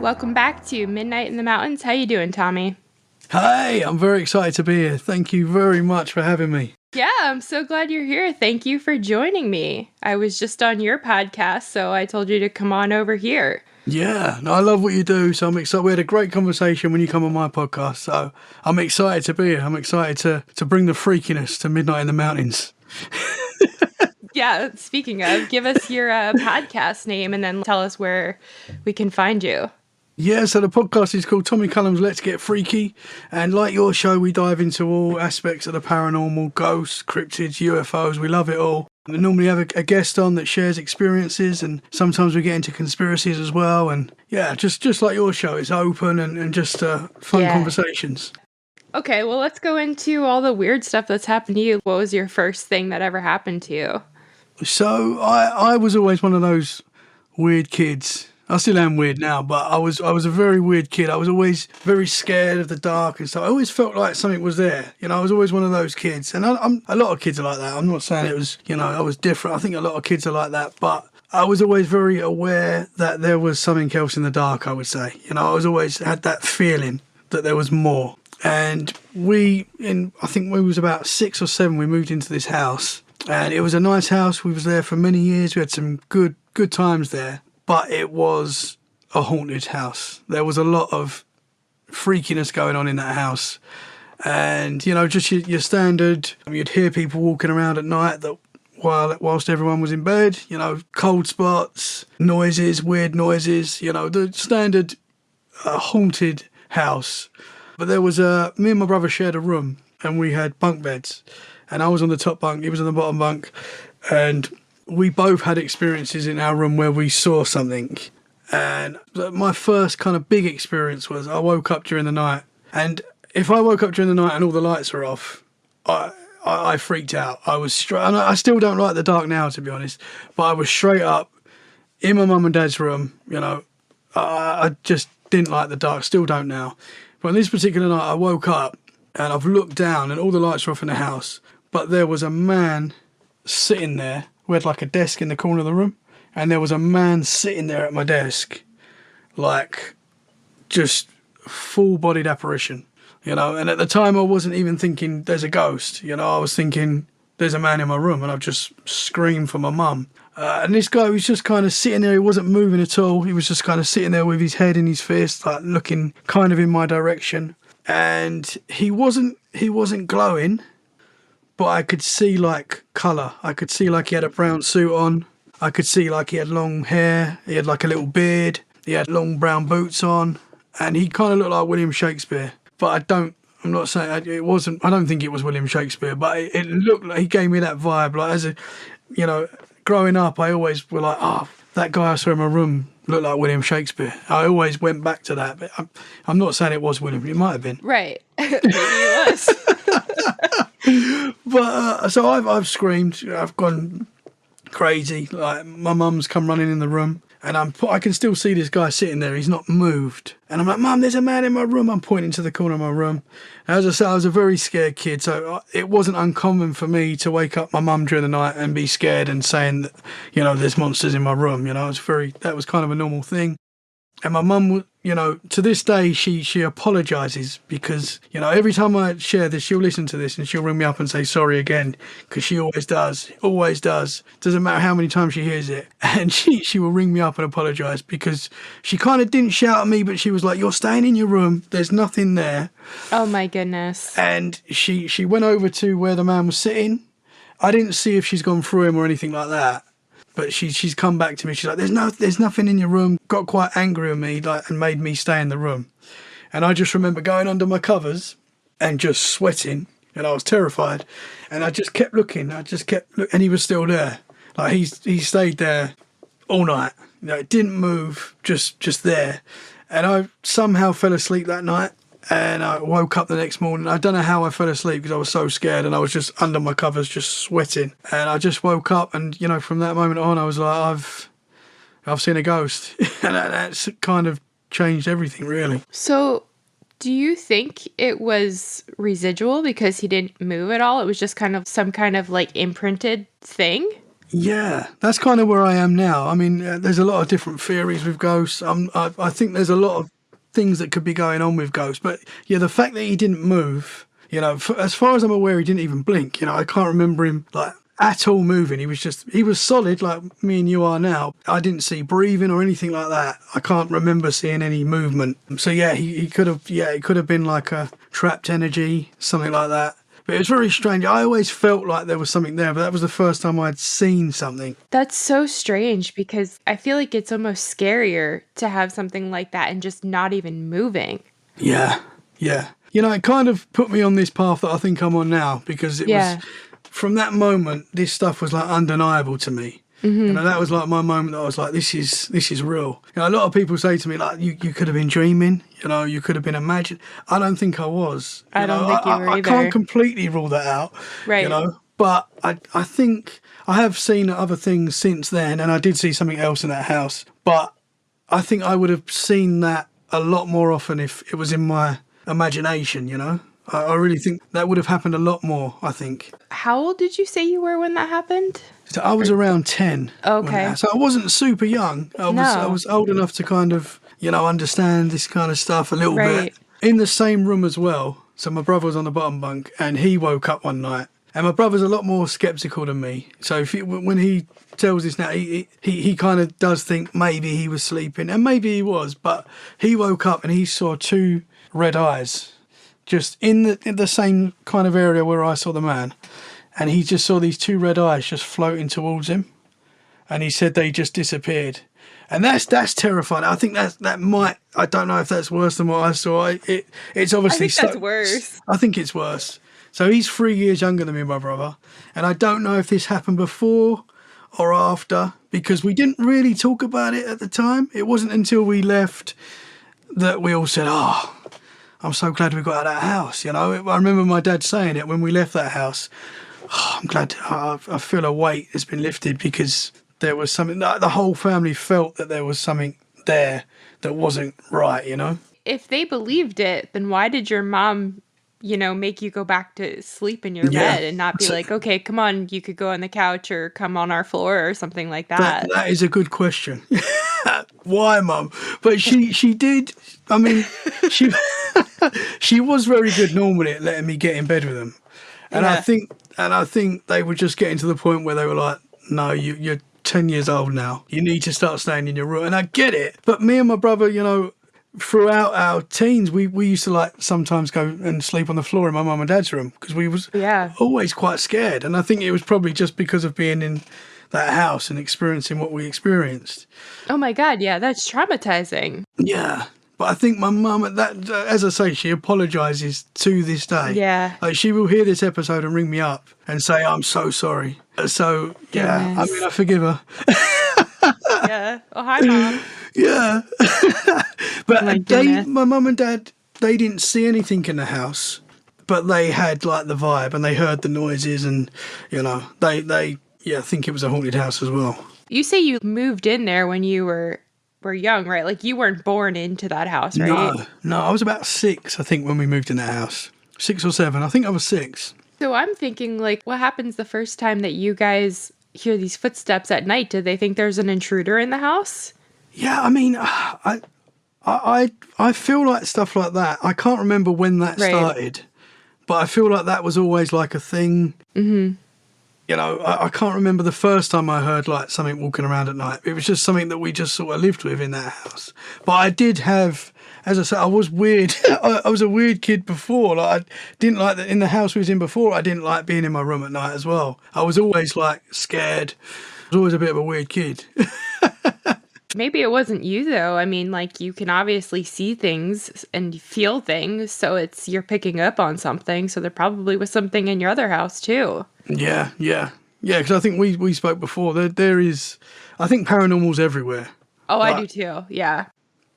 Welcome back to Midnight in the Mountains. How you doing, Tommy? Hey, I'm very excited to be here. Thank you very much for having me. Yeah, I'm so glad you're here. Thank you for joining me. I was just on your podcast, so I told you to come on over here. Yeah, no, I love what you do, so I'm excited. We had a great conversation when you come on my podcast, so I'm excited to be here. I'm excited to bring the freakiness to Midnight in the Mountains. Yeah, speaking of, give us your podcast name and then tell us where we can find you. Yeah, so the podcast is called Tommy Collum's Let's Get Freaky, and like your show, we dive into all aspects of the paranormal, ghosts, cryptids, UFOs. We love it all. We normally have a guest on that shares experiences, and sometimes we get into conspiracies as well. And yeah, just like your show, it's open and just fun conversations. Okay, well, let's go into all the weird stuff that's happened to you. What was your first thing that ever happened to you? So I was always one of those weird kids. I still am weird now, but I was a very weird kid. I was always very scared of the dark and stuff. I always felt like something was there. You know, I was always one of those kids. And I'm a lot of kids are like that. I'm not saying it was, I was different. I think a lot of kids are like that. But I was always very aware that there was something else in the dark, I would say. I was always had that feeling that there was more. And I think we was about 6 or 7, we moved into this house. And it was a nice house. We was there for many years. We had some good times there. But it was a haunted house. There was a lot of freakiness going on in that house. And, just your standard, you'd hear people walking around at night whilst everyone was in bed, cold spots, noises, weird noises, the standard haunted house. But there was me and my brother shared a room and we had bunk beds. And I was on the top bunk, he was on the bottom bunk. And we both had experiences in our room where we saw something. And my first kind of big experience was I woke up during the night. And if I woke up during the night and all the lights were off, I freaked out. I was straight, and I still don't like the dark now, to be honest, but I was straight up in my mum and dad's room. I just didn't like the dark, still don't now. But on this particular night, I woke up and I've looked down and all the lights were off in the house. But there was a man sitting there. We had like a desk in the corner of the room, and there was a man sitting there at my desk, like just full-bodied apparition, And at the time, I wasn't even thinking there's a ghost. I was thinking there's a man in my room, and I've just screamed for my mum. And this guy was just kind of sitting there. He wasn't moving at all. He was just kind of sitting there with his head in his fist, like looking kind of in my direction. And he wasn't glowing. But I could see like colour. I could see like he had a brown suit on. I could see like he had long hair. He had like a little beard. He had long brown boots on. And he kind of looked like William Shakespeare. But I'm not saying it wasn't, I don't think it was William Shakespeare. But it looked like he gave me that vibe. Like as growing up, I always were like, that guy I saw in my room looked like William Shakespeare. I always went back to that. But I'm not saying it was William. It might have been. Right. Maybe it was. But so I've screamed, I've gone crazy. Like my mum's come running in the room, and I can still see this guy sitting there. He's not moved, and I'm like, "Mum, there's a man in my room." I'm pointing to the corner of my room. As I said, I was a very scared kid, so it wasn't uncommon for me to wake up my mum during the night and be scared and saying that, there's monsters in my room. That was kind of a normal thing. And my mum, to this day, she apologises because, every time I share this, she'll listen to this and she'll ring me up and say sorry again, because she always does. Doesn't matter how many times she hears it. And she will ring me up and apologise because she kind of didn't shout at me, but she was like, "You're staying in your room. There's nothing there." Oh, my goodness. And she went over to where the man was sitting. I didn't see if she's gone through him or anything like that. But she's come back to me. She's like, there's nothing in your room. Got quite angry with me, and made me stay in the room. And I just remember going under my covers and just sweating, and I was terrified. And I just kept looking. And he was still there. Like he stayed there all night. It didn't move, just there. And I somehow fell asleep that night. And I woke up the next morning. I don't know how I fell asleep because I was so scared, and I was just under my covers, just sweating. And I just woke up, and from that moment on, I was like, I've seen a ghost, and that's kind of changed everything, really. So, do you think it was residual because he didn't move at all? It was just kind of some kind of like imprinted thing? Yeah, that's kind of where I am now. I mean, there's a lot of different theories with ghosts. I think there's a lot of things that could be going on with ghosts. But yeah, the fact that he didn't move, as far as I'm aware, he didn't even blink. I can't remember him like at all moving. He was solid like me and you are now. I didn't see breathing or anything like that. I can't remember seeing any movement. So yeah, he could have, it could have been like a trapped energy, something like that. But it was very strange. I always felt like there was something there, but that was the first time I'd seen something. That's so strange because I feel like it's almost scarier to have something like that and just not even moving. Yeah, yeah. It kind of put me on this path that I think I'm on now because it was, from that moment, this stuff was like undeniable to me. That was like my moment that I was like, this is real. A lot of people say to me, like, you could have been dreaming, you could have been imagining. I don't think I was. I don't think you were either. I can't completely rule that out, right? But I think I have seen other things since then, and I did see something else in that house. But I think I would have seen that a lot more often if it was in my imagination, I really think that would have happened a lot more, I think. How old did you say you were when that happened? So I was around 10. Okay. So I wasn't super young. I was old enough to kind of, understand this kind of stuff a little bit. In the same room as well. So my brother was on the bottom bunk and he woke up one night. And my brother's a lot more sceptical than me. So when he tells this now, he kind of does think maybe he was sleeping. And maybe he was. But he woke up and he saw two red eyes just in the same kind of area where I saw the man. And he just saw these two red eyes just floating towards him. And he said they just disappeared. And that's terrifying. I think that might, I don't know if that's worse than what I saw. It's obviously... I think that's worse. I think it's worse. So he's 3 years younger than me, my brother. And I don't know if this happened before or after, because we didn't really talk about it at the time. It wasn't until we left that we all said, I'm so glad we got out of that house. I remember my dad saying it when we left that house. I'm glad. I feel a weight has been lifted because there was something that the whole family felt that there was something there that wasn't right. If they believed it, then why did your mom, make you go back to sleep in your bed and not be like, okay, come on, you could go on the couch or come on our floor or something like that? That is a good question. Why, Mum? But she did. I mean, she was very good normally at letting me get in bed with them, and I think they were just getting to the point where they were like, no, you're 10 years old now. You need to start staying in your room. And I get it. But me and my brother, throughout our teens, we used to like sometimes go and sleep on the floor in my mum and dad's room because we was always quite scared. And I think it was probably just because of being in that house and experiencing what we experienced. Oh my God, yeah, that's traumatizing. Yeah. But I think my mum, as I say, she apologises to this day. Yeah. Like she will hear this episode and ring me up and say, I'm so sorry. So, yeah, I mean, I forgive her. Yeah. Oh, hi, Mom. Yeah. But my mum and dad, they didn't see anything in the house, but they had like the vibe and they heard the noises and, they think it was a haunted house as well. You say you moved in there when you were young, right? Like you weren't born into that house, right? No, I was about 6, I think, when we moved in that house. 6 or 7. I think I was 6. So I'm thinking, like, what happens the first time that you guys hear these footsteps at night? Do they think there's an intruder in the house? Yeah, I mean, I feel like stuff like that. I can't remember when that started, but I feel like that was always like a thing. Mm-hmm. I can't remember the first time I heard like something walking around at night. It was just something that we just sort of lived with in that house. But I did have, as I said, I was weird. I was a weird kid before. Like I didn't like that in the house we was in before. I didn't like being in my room at night as well. I was always like scared. I was always a bit of a weird kid. Maybe it wasn't you though. I mean, like you can obviously see things and feel things, so you're picking up on something. So there probably was something in your other house too. Yeah. Because I think we spoke before. There is, I think paranormal's everywhere. Oh, I do too. Yeah.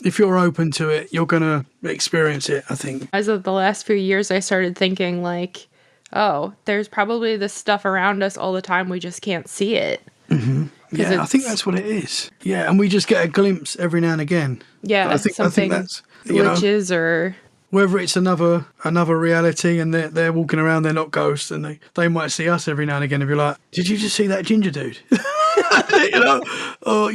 If you're open to it, you're gonna experience it, I think. As of the last few years, I started thinking like, oh, there's probably this stuff around us all the time. We just can't see it. Mm-hmm. Yeah, I think that's what it is. Yeah, and we just get a glimpse every now and again. Yeah, I think that's glitches or whether it's another reality and they're walking around, they're not ghosts, and they might see us every now and again and be like, did you just see that ginger dude? Or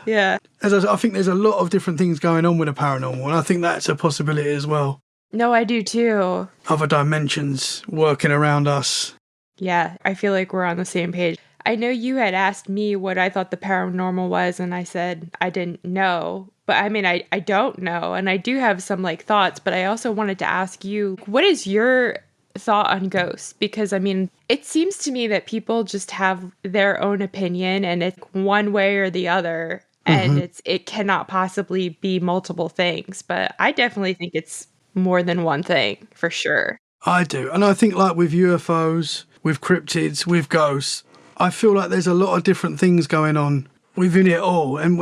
Yeah. I think there's a lot of different things going on with the paranormal, and I think that's a possibility as well. No, I do too. Other dimensions working around us. Yeah, I feel like we're on the same page. I know you had asked me what I thought the paranormal was, and I said I didn't know. But I mean, I don't know, and I do have some like thoughts, but I also wanted to ask you, what is your thought on ghosts? Because I mean, it seems to me that people just have their own opinion, and it's one way or the other, and it cannot possibly be multiple things. But I definitely think it's more than one thing, for sure. I do. And I think like with UFOs, with cryptids, with ghosts, I feel like there's a lot of different things going on within it all. And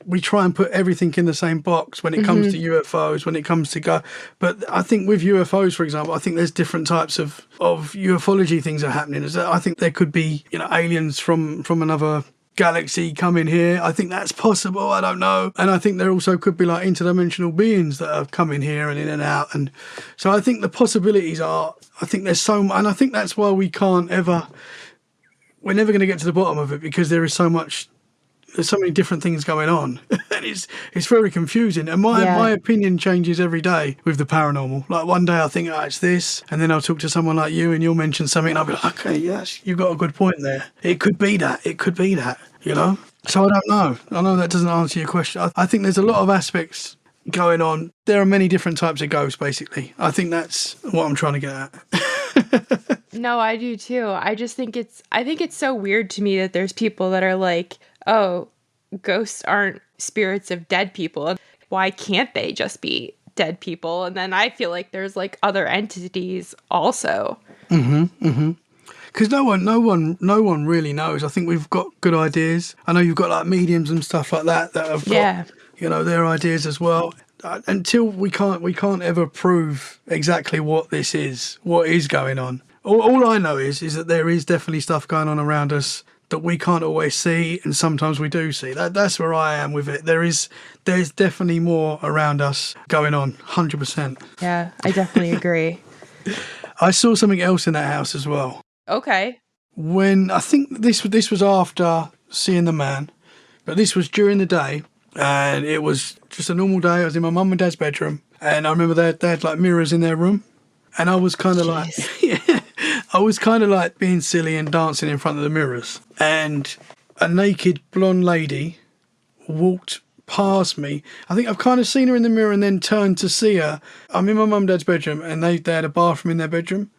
we try and put everything in the same box when it comes to UFOs, when it comes to But I think with UFOs, for example, I think there's different types of ufology things are happening. I think there could be, aliens from another galaxy coming here. I think that's possible. I don't know. And I think there also could be like interdimensional beings that are coming here and in and out. And so I think the possibilities I think there's and I think that's why we're never going to get to the bottom of it, because there's so many different things going on. And it's very confusing. And my opinion changes every day with the paranormal. Like one day I think, it's this. And then I'll talk to someone like you and you'll mention something and I'll be like, okay, yes, you've got a good point there. It could be that. It could be that, So I don't know. I know that doesn't answer your question. I think there's a lot of aspects going on. There are many different types of ghosts, basically. I think that's what I'm trying to get at. No, I do too. I think it's so weird to me that there's people that are like, oh, ghosts aren't spirits of dead people. Why can't they just be dead people? And then I feel like there's like other entities also. Because no one really knows. I think we've got good ideas. I know you've got like mediums and stuff like that have got, their ideas as well. Until we can't ever prove exactly what this is, what is going on. All I know is that there is definitely stuff going on around us that we can't always see, and sometimes we do see. That's where I am with it. There's definitely more around us going on, 100%. Yeah, I definitely agree. I saw something else in that house as well. Okay. When I think this was after seeing the man, but this was during the day, and it was just a normal day. I was in my mum and dad's bedroom, and I remember they had like mirrors in their room, and I was kind of like, I was kind of like being silly and dancing in front of the mirrors, and a naked blonde lady walked past me. I think I've kind of seen her in the mirror and then turned to see her. I'm in my mum and dad's bedroom, and they had a bathroom in their bedroom.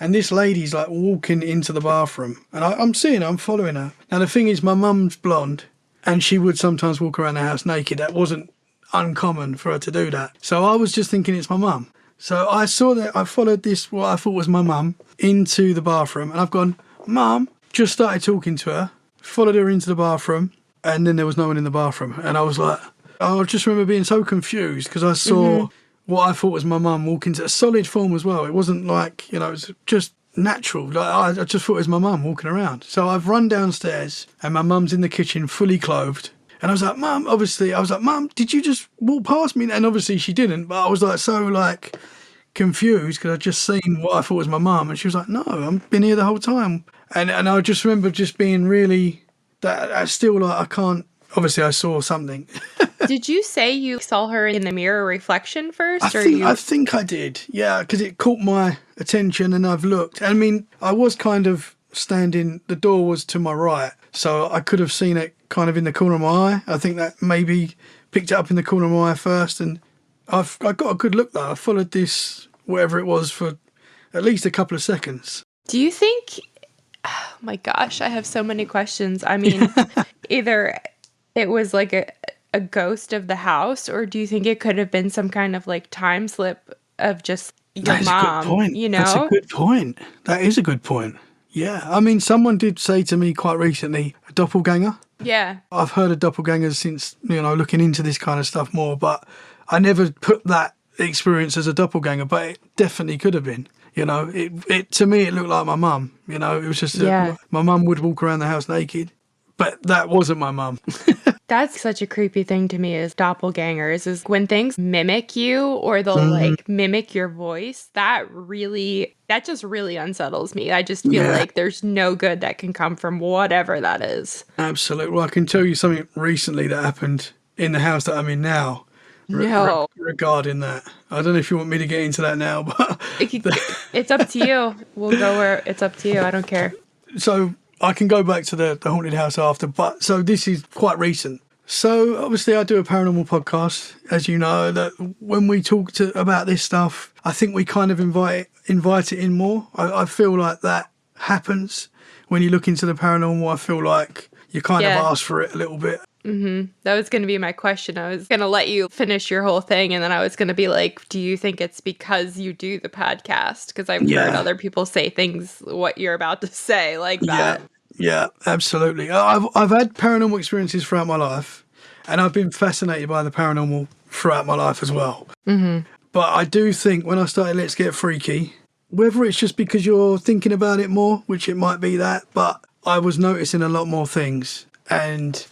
And this lady's like walking into the bathroom, and I'm seeing her, I'm following her. Now the thing is, my mum's blonde, and she would sometimes walk around the house naked. That wasn't uncommon for her to do that. So I was just thinking it's my mum. So I saw that, I followed this, what I thought was my mum, into the bathroom, and I've gone, Mum, just started talking to her, followed her into the bathroom, and then there was no one in the bathroom. And I was like, I just remember being so confused because I saw what I thought was my mum walk into a solid form as well. It wasn't like, it was just natural. Like I just thought it was my mum walking around. So I've run downstairs and my mum's in the kitchen fully clothed. And I was like, Mum, did you just walk past me? And obviously she didn't, but I was like so like confused because I'd just seen what I thought was my mum. And she was like, no, I've been here the whole time. And I just remember just being really, that I still like, I can't, obviously I saw something. Did you say you saw her in the mirror reflection first? I think I did, yeah, because it caught my attention and I've looked. I mean, I was kind of standing, the door was to my right, so I could have seen it kind of in the corner of my eye. I think that maybe picked it up in the corner of my eye first, and I got a good look though. I followed this, whatever it was, for at least a couple of seconds. Do you think, oh my gosh, I have so many questions. I mean, either it was like a ghost of the house, or do you think it could have been some kind of like time slip of just your mom? A good point. You know, that's a good point. That is a good point. Yeah, I mean, someone did say to me quite recently, a doppelganger. Yeah, I've heard of doppelgangers since looking into this kind of stuff more, but I never put that experience as a doppelganger. But it definitely could have been. It to me it looked like my mum. It was just my mum would walk around the house naked. But that wasn't my mum. That's such a creepy thing to me is doppelgangers, is when things mimic you or they'll like mimic your voice. That just really unsettles me. I just feel like there's no good that can come from whatever that is. Absolutely. Well, I can tell you something recently that happened in the house that I'm in now. No. Regarding that. I don't know if you want me to get into that now, but It's up to you. We'll go where it's up to you. I don't care. So I can go back to the haunted house after, but so this is quite recent. So obviously I do a paranormal podcast, as you know, that when we talk about this stuff, I think we kind of invite it in more. I feel like that happens when you look into the paranormal. I feel like you kind of ask for it a little bit. That was going to be my question. I was going to let you finish your whole thing, and then I was going to be like, do you think it's because you do the podcast? Because I've heard other people say things, what you're about to say, like that. Yeah, absolutely. I've had paranormal experiences throughout my life, and I've been fascinated by the paranormal throughout my life as well. But I do think when I started Let's Get Freaky, whether it's just because you're thinking about it more, which it might be that, but I was noticing a lot more things. And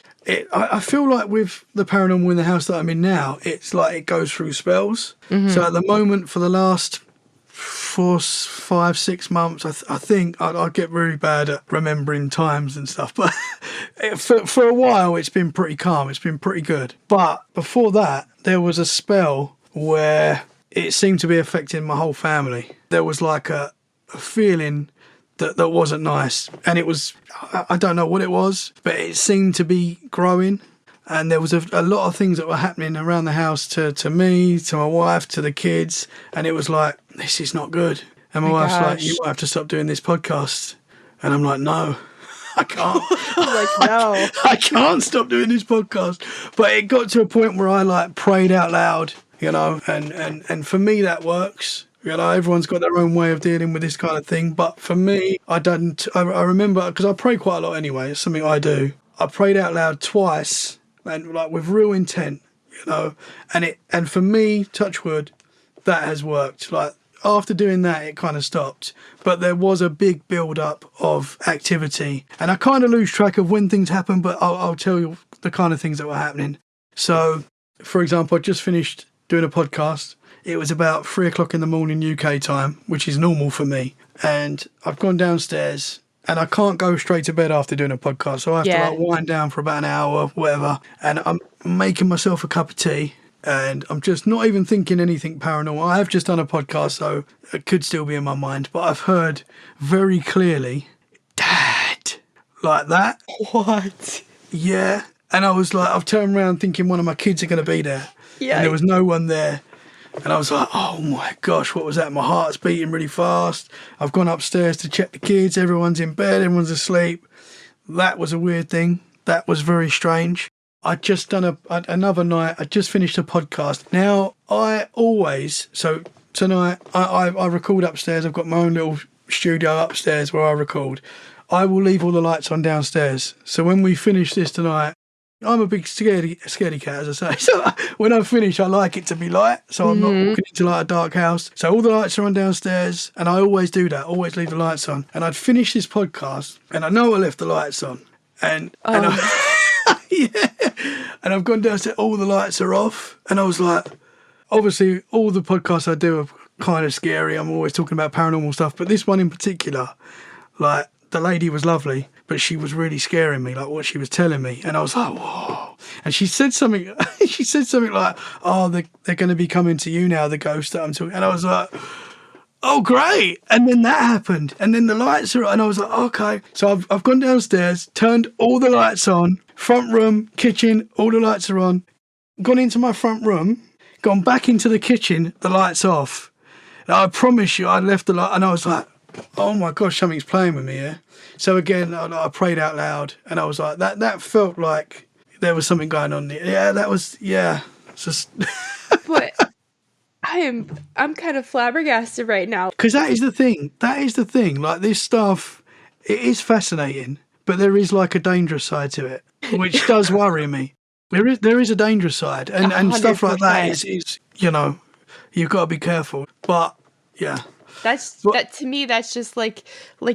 I feel like with the paranormal in the house that I'm in now, it's like it goes through spells. So at the moment, for the last 4, 5, 6 months, I think I get really bad at remembering times and stuff. But for a while, it's been pretty calm. It's been pretty good. But before that, there was a spell where it seemed to be affecting my whole family. There was like a feeling that wasn't nice, and it was, I don't know what it was, but it seemed to be growing, and there was a lot of things that were happening around the house to me, to my wife, to the kids, and it was like, this is not good. And my wife's like, you might have to stop doing this podcast. And I'm like, no, I can't. Like, no. I can't stop doing this podcast. But it got to a point where I like prayed out loud, you know, and for me that works. You know, everyone's got their own way of dealing with this kind of thing. But for me, I remember, because I pray quite a lot anyway, it's something I do. I prayed out loud twice, and like with real intent, you know, and for me, touch wood, that has worked. Like after doing that, it kind of stopped. But there was a big build up of activity, and I kind of lose track of when things happen, but I'll tell you the kind of things that were happening. So, for example, I just finished doing a podcast. It was about 3 o'clock in the morning UK time, which is normal for me. And I've gone downstairs, and I can't go straight to bed after doing a podcast. So I have to like wind down for about an hour, whatever. And I'm making myself a cup of tea, and I'm just not even thinking anything paranormal. I have just done a podcast, so it could still be in my mind. But I've heard very clearly, Dad, like that. What? Yeah. And I was like, I've turned around thinking one of my kids are going to be there. Yeah. And there was no one there. And I was like, oh my gosh, what was that? My heart's beating really fast. I've gone upstairs to check the kids. Everyone's in bed. Everyone's asleep. That was a weird thing. That was very strange. I'd just done another night. I just finished a podcast. Now, so tonight, I record upstairs. I've got my own little studio upstairs where I record. I will leave all the lights on downstairs. So when we finish this tonight, I'm a big scaredy cat, as I say. So when I finish, I like it to be light. So I'm not walking into like a dark house. So all the lights are on downstairs, and I always do that. Always leave the lights on. And I'd finish this podcast, and I know I left the lights on. And and I've gone downstairs. All the lights are off, and I was like, obviously, all the podcasts I do are kind of scary. I'm always talking about paranormal stuff, but this one in particular, like the lady was lovely, but she was really scaring me, like what she was telling me. And I was like, whoa. And she said something, like, oh, they're going to be coming to you now, the ghost that I'm talking. And I was like, oh, great. And then that happened. And then the lights are on. And I was like, okay. So I've gone downstairs, turned all the lights on, front room, kitchen, all the lights are on, gone into my front room, gone back into the kitchen, the lights off. And I promise you, I left the light, and I was like, oh my gosh, something's playing with me here. So again, I prayed out loud, and I was like, that felt like there was something going on there. Yeah, that was, yeah. It's just. But I'm kind of flabbergasted right now. Because that is the thing. Like this stuff, it is fascinating, but there is like a dangerous side to it, which does worry me. There is a dangerous side, and stuff like that is, you know, you've got to be careful. But yeah. That to me, that's just like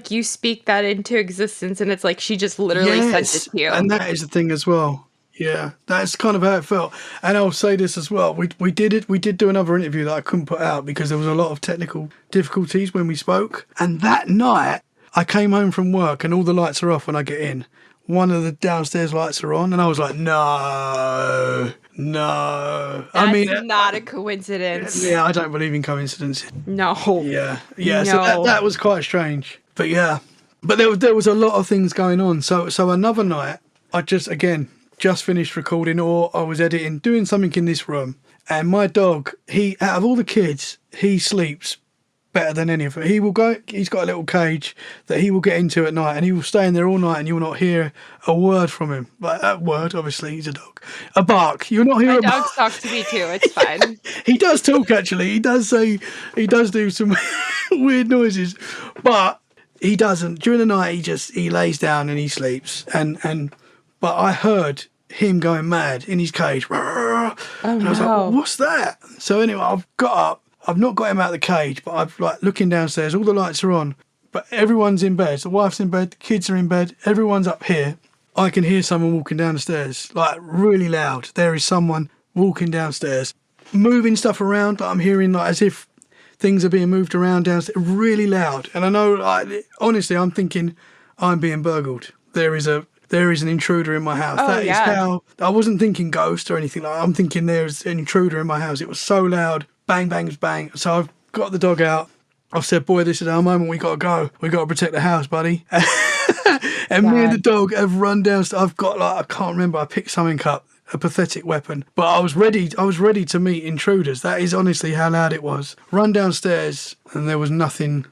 you speak that into existence, and it's like she just literally sent it Yes, to you. and that is the thing as well. Yeah, that's kind of how it felt. And I'll say this as well. We did do another interview that I couldn't put out because there was a lot of technical difficulties when we spoke. And that night, I came home from work and all the lights are off when I get in. One of the downstairs lights are on, and I was like, no. That's not a coincidence. Yeah, I don't believe in coincidences. No. Yeah. No. So that was quite strange. But yeah, but there was a lot of things going on. So another night, I just finished recording, or I was editing, doing something in this room, and my dog, out of all the kids, he sleeps better than any of them. He's got a little cage that he will get into at night, and he will stay in there all night, and you will not hear a word from him. Like that word, obviously, he's a dog. A bark. You'll not hear My a bark. dogs talk to me too. It's fine. He does talk, actually. He does do some weird noises, but he doesn't. During the night, he lays down and he sleeps. But I heard him going mad in his cage. And I was like, what's that? So anyway, I've got up. I've not got him out of the cage, but I'm like looking downstairs. All the lights are on, but everyone's in bed. The wife's in bed. The kids are in bed. Everyone's up here. I can hear someone walking down the stairs, like really loud. There is someone walking downstairs, moving stuff around. Like I'm hearing like as if things are being moved around downstairs, really loud. And I know, like, honestly, I'm thinking I'm being burgled. There is an intruder in my house. That is how I wasn't thinking ghost or anything like that. I'm thinking there's an intruder in my house. It was so loud. Bang, bang, bang. So I've got the dog out. I've said, boy, this is our moment. We got to go. We got to protect the house, buddy. And me and the dog have run downstairs. I've got I can't remember. I picked something up, a pathetic weapon. But I was ready to meet intruders. That is honestly how loud it was. Run downstairs and there was nothing.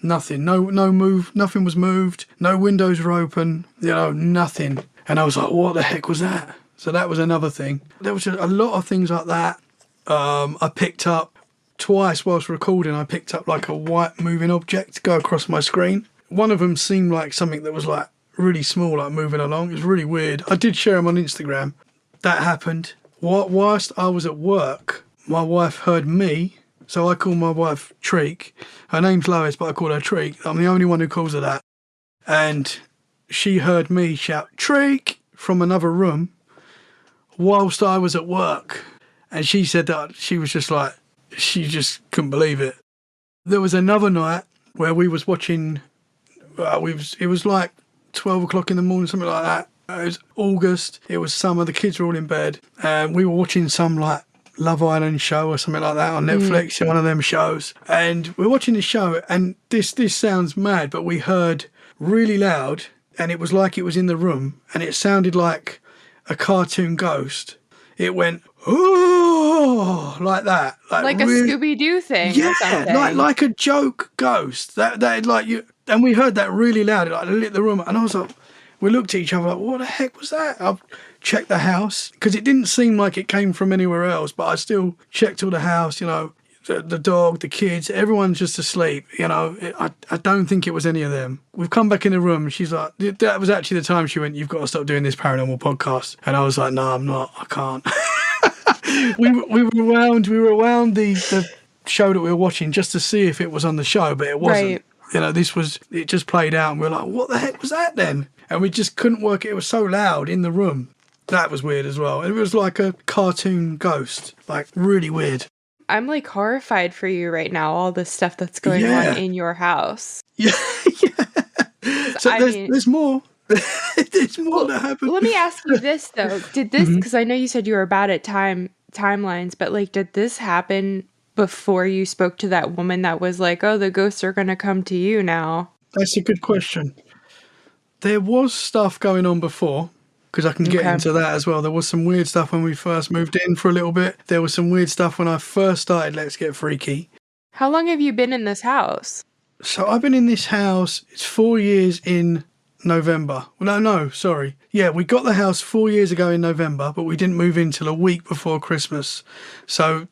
No move. Nothing was moved. No windows were open. Nothing. And I was like, what the heck was that? So that was another thing. There was just a lot of things like that. I picked up twice whilst recording. I picked up like a white moving object go across my screen. One of them seemed like something that was like really small, like moving along. It was really weird. I did share them on Instagram. That happened. Whilst I was at work, my wife heard me. So I call my wife Treek. Her name's Lois, but I call her Treek. I'm the only one who calls her that. And she heard me shout, Treek, from another room whilst I was at work. And she said that she was just like, she just couldn't believe it. There was another night where we was watching, it was like 12 o'clock in the morning, something like that. It was August, it was summer, the kids were all in bed. And we were watching some like Love Island show or something like that on Netflix, one of them shows. And we're watching this show, and this sounds mad, but we heard really loud, and it was like it was in the room, and it sounded like a cartoon ghost. It went, oh, like that. Like a Scooby-Doo thing or something. like a joke ghost. That like you, and we heard that really loud. It like lit the room, and I was like, we looked at each other like, what the heck was that? I checked the house because it didn't seem like it came from anywhere else, but I still checked all the house. The dog, the kids, everyone's just asleep. I don't think it was any of them. We've come back in the room. She's like, that was actually the time she went, you've got to stop doing this paranormal podcast. And I was like, no, I'm not. I can't. we rewound the show that we were watching just to see if it was on the show, but it wasn't. Right. It just played out, and we were like, what the heck was that then? And we just couldn't work it. It was so loud in the room. That was weird as well. And it was like a cartoon ghost, like really weird. I'm like horrified for you right now, all this stuff that's going on in your house. Yeah. So there's more. There's more that happened. Let me ask you this, though. Did this, because I know you said you were bad at timelines, but like, did this happen before you spoke to that woman that was like, oh, the ghosts are going to come to you now? That's a good question. There was stuff going on before, because I can get into that as well. There was some weird stuff when we first moved in for a little bit. There was some weird stuff when I first started Let's Get Freaky. How long have you been in this house? So I've been in this house, it's 4 years in November. No, sorry. Yeah, we got the house 4 years ago in November, but we didn't move in till a week before Christmas. So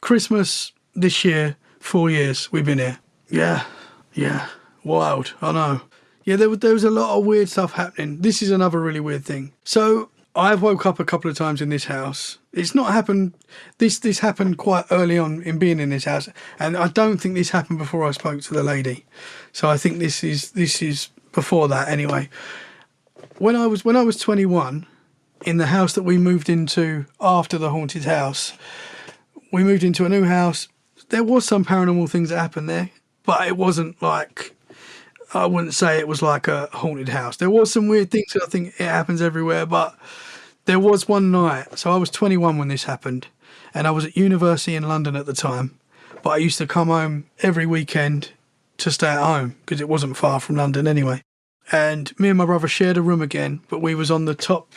Christmas this year, 4 years we've been here. Yeah. Wild, I know. Yeah, there was a lot of weird stuff happening. This is another really weird thing. So I've woke up a couple of times in this house. It's not happened. This happened quite early on in being in this house, and I don't think this happened before I spoke to the lady. So I think this is before that anyway. When I was 21, in the house that we moved into after the haunted house, we moved into a new house. There was some paranormal things that happened there, but it wasn't like, I wouldn't say it was like a haunted house. There was some weird things. I think it happens everywhere, but there was one night. So I was 21 when this happened, and I was at university in London at the time. But I used to come home every weekend to stay at home because it wasn't far from London anyway. And me and my brother shared a room again, but we was on the top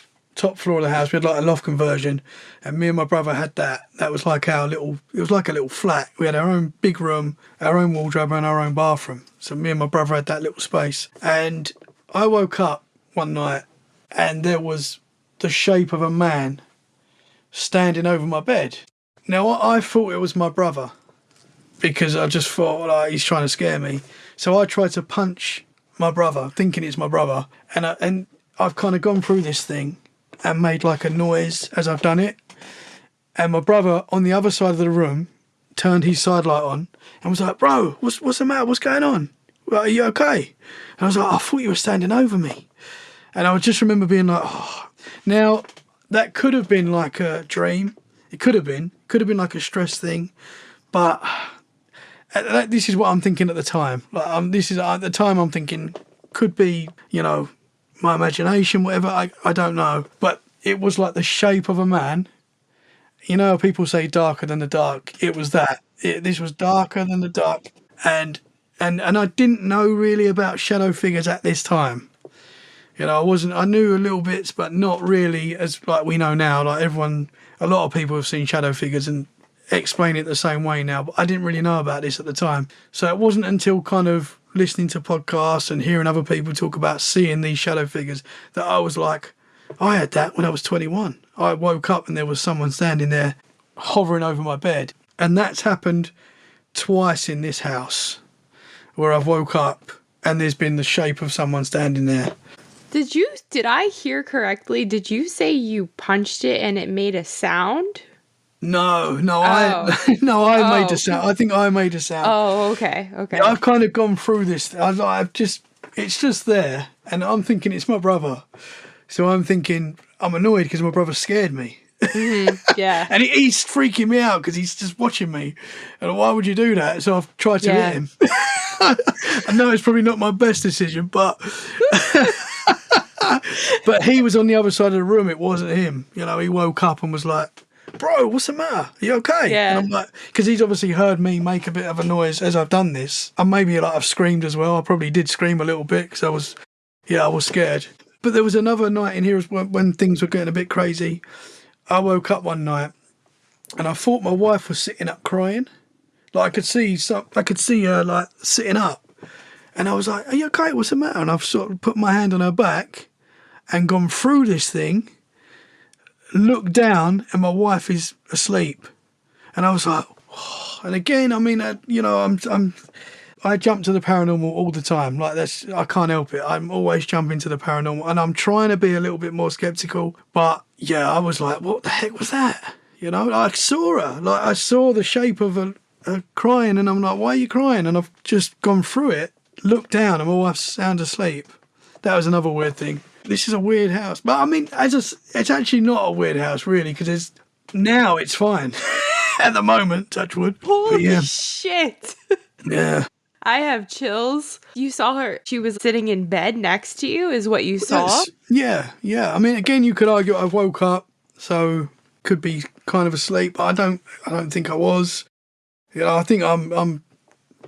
floor of the house. We had like a loft conversion, and me and my brother had that. That was like it was like a little flat. We had our own big room, our own wardrobe, and our own bathroom. So me and my brother had that little space. And I woke up one night, and there was the shape of a man standing over my bed. Now I thought it was my brother, because I just thought like he's trying to scare me. So I tried to punch my brother, thinking it's my brother, and I've kind of gone through this thing and made like a noise as I've done it. And my brother on the other side of the room turned his side light on and was like, "Bro, what's the matter? What's going on? Well, are you okay?" And I was like, "I thought you were standing over me." And I just remember being like, oh. Now, that could have been like a dream. It could have been like a stress thing. But this is what I'm thinking at the time. Like, this is at the time I'm thinking could be, my imagination, whatever. I don't know. But it was like the shape of a man. You know how people say darker than the dark? It was that. This was darker than the dark. And I didn't know really about shadow figures at this time. I knew a little bits, but not really as like we know now. Like a lot of people have seen shadow figures and explain it the same way now, but I didn't really know about this at the time. So it wasn't until kind of listening to podcasts and hearing other people talk about seeing these shadow figures that I was like, I had that when I was 21. I woke up and there was someone standing there hovering over my bed. And that's happened twice in this house where I've woke up and there's been the shape of someone standing there. Did I hear correctly? Did you say you punched it and it made a sound? No, Oh. I made a sound. I think I made a sound. Oh, okay. Yeah, I've kind of gone through this. It's just there, and I'm thinking it's my brother. So I'm thinking I'm annoyed because my brother scared me. Mm-hmm. Yeah. And he's freaking me out because he's just watching me. And why would you do that? So I've tried to hit him. I know it's probably not my best decision, but but he was on the other side of the room. It wasn't him. He woke up and was like, "Bro, what's the matter? Are you okay?" Yeah. And I'm like, because he's obviously heard me make a bit of a noise as I've done this. And maybe like I've screamed as well. I probably did scream a little bit because I was scared. But there was another night in here when things were getting a bit crazy. I woke up one night and I thought my wife was sitting up crying. Like I could see her like sitting up. And I was like, "Are you okay? What's the matter?" And I've sort of put my hand on her back and gone through this thing, looked down, and my wife is asleep. And I was like, oh. And again, I mean, I jump to the paranormal all the time. Like I can't help it. I'm always jumping to the paranormal, and I'm trying to be a little bit more skeptical. But yeah, I was like, what the heck was that? I saw her. Like I saw the shape of her crying, and I'm like, why are you crying? And I've just gone through it, looked down, and my wife's sound asleep. That was another weird thing. This is a weird house. But I mean, it's actually not a weird house, really, because now it's fine. At the moment, touch wood. Holy shit. Yeah. I have chills. You saw her. She was sitting in bed next to you is what you saw? Yeah. I mean, again, you could argue I woke up, so could be kind of asleep. But I don't think I was. I think I'm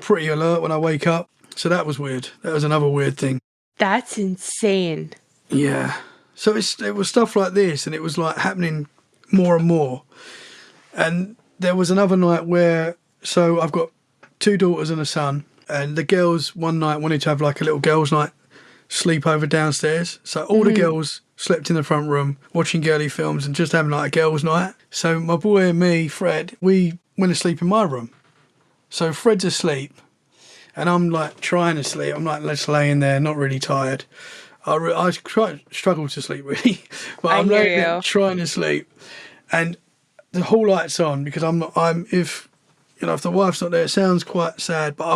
pretty alert when I wake up. So that was weird. That was another weird thing. That's insane. Yeah. So it was stuff like this, and it was like happening more and more. And there was another night where, so I've got 2 daughters and a son, and the girls one night wanted to have like a little girls' night sleepover downstairs. So all the girls slept in the front room watching girly films and just having like a girls' night. So my boy and me, Fred, we went to sleep in my room. So Fred's asleep, and I'm like trying to sleep. I'm like just laying there, not really tired. struggle to sleep really, but I I'm hear laying there you. trying to sleep, and the hall light's on because if if the wife's not there, it sounds quite sad, but I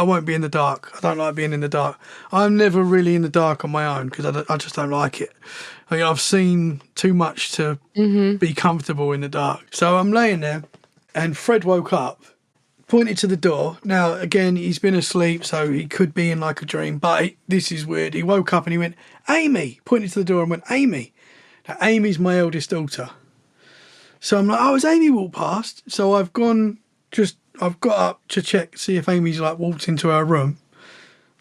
won't be in the dark. I don't like being in the dark. I'm never really in the dark on my own because I just don't like it. I've seen too much to be comfortable in the dark. So I'm laying there, and Fred woke up, pointed to the door. Now, again, he's been asleep, so he could be in like a dream, but this is weird. He woke up and he went, Amy, pointed to the door and went, Amy. Now, Amy's my eldest daughter. So I'm like, oh, has Amy walked past? So I've got up to check, see if Amy's like walked into her room.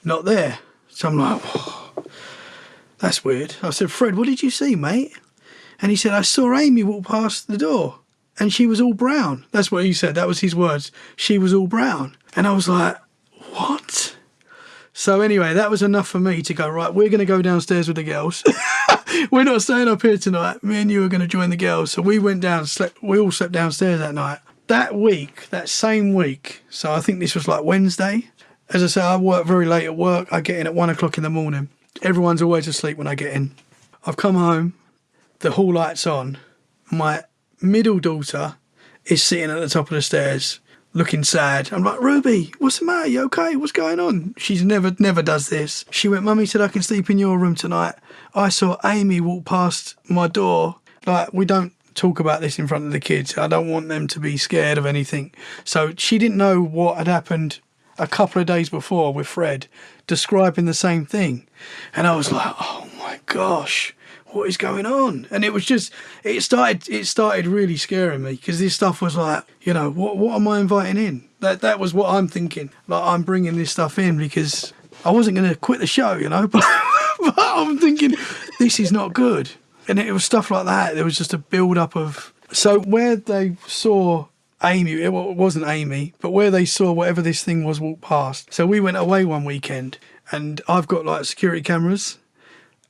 Not there. So I'm like, whoa, that's weird. I said, Fred, what did you see, mate? And he said, I saw Amy walk past the door and she was all brown. That's what he said. That was his words. She was all brown. And I was like, what? So anyway, that was enough for me to go, right, we're going to go downstairs with the girls. We're not staying up here tonight. Me and you are going to join the girls. So we went down, we all slept downstairs that night. That same week, so I think this was like Wednesday. As I say, I work very late at work. I get in at 1 o'clock in the morning. Everyone's always asleep when I get in. I've come home, the hall light's on. My middle daughter is sitting at the top of the stairs, looking sad. I'm like, Ruby, what's the matter? You okay? What's going on? She's never does this. She went, Mummy said I can sleep in your room tonight. I saw Amy walk past my door. Like, we don't talk about this in front of the kids. I don't want them to be scared of anything. So she didn't know what had happened a couple of days before with Fred, describing the same thing. And I was like, oh my gosh, what is going on? And it was just, it started really scaring me because this stuff was like, what am I inviting in? That was what I'm thinking. Like, I'm bringing this stuff in because I wasn't going to quit the show, but I'm thinking this is not good. And it was stuff like that. There was just a build-up of... So where they saw Amy, it wasn't Amy, but where they saw whatever this thing was walk past. So we went away one weekend, and I've got, like, security cameras,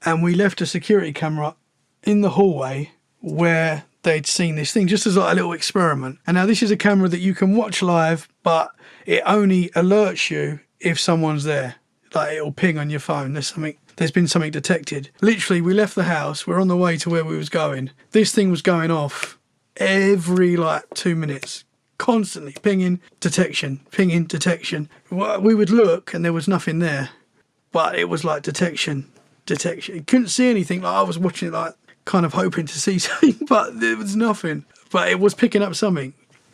and we left a security camera in the hallway where they'd seen this thing, just as, like, a little experiment. And now this is a camera that you can watch live, but it only alerts you if someone's there. Like, it'll ping on your phone. There's been something detected. Literally, we left the house. We're on the way to where we was going. This thing was going off every 2 minutes, constantly pinging, detection, pinging, detection. We would look and there was nothing there, but it was like detection. You couldn't see anything. Like, I was watching it, kind of hoping to see something, but there was nothing. But it was picking up something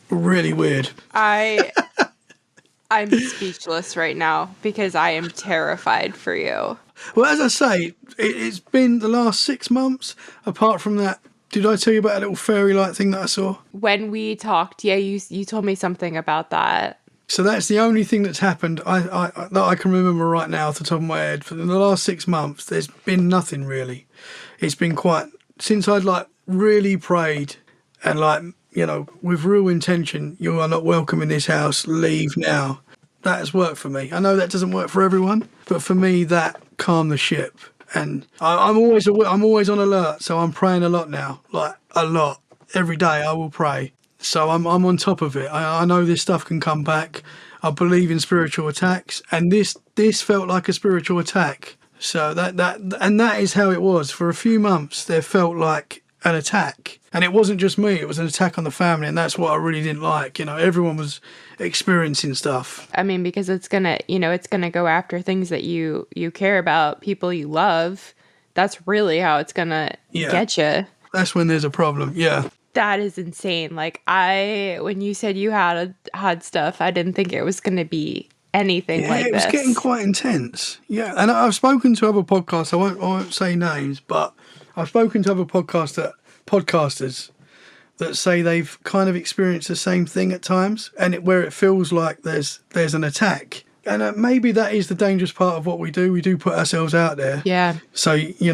really weird. I'm speechless right now because I am terrified for you. Well, as I say, it's been the last 6 months. Apart from that, did I tell you about a little fairy light thing that I saw? When we talked, yeah, you told me something about that. So that's the only thing that's happened that I can remember right now off the top of my head. For the last 6 months, there's been nothing really. It's been since I'd really prayed and with real intention, you are not welcome in this house, leave now. That has worked for me. I know that doesn't work for everyone, but for me, that calmed the ship. And I'm always on alert, so I'm praying a lot now, a lot. Every day I will pray. So I'm on top of it. I know this stuff can come back. I believe in spiritual attacks, and this felt like a spiritual attack. So that is how it was. For a few months, there felt like an attack. And it wasn't just me, it was an attack on the family, and that's what I really didn't like. Everyone was experiencing stuff. I mean, because it's gonna go after things that you care about, people you love. That's really how it's gonna get you. That's when there's a problem, yeah. That is insane. When you said you had stuff, I didn't think it was gonna be anything like this. Yeah, it was getting quite intense. Yeah, and I've spoken to other podcasts, I won't say names, but I've spoken to other podcasters that say they've kind of experienced the same thing at times, and where it feels like there's an attack. And maybe that is the dangerous part of what we do. We do put ourselves out there. Yeah. So, you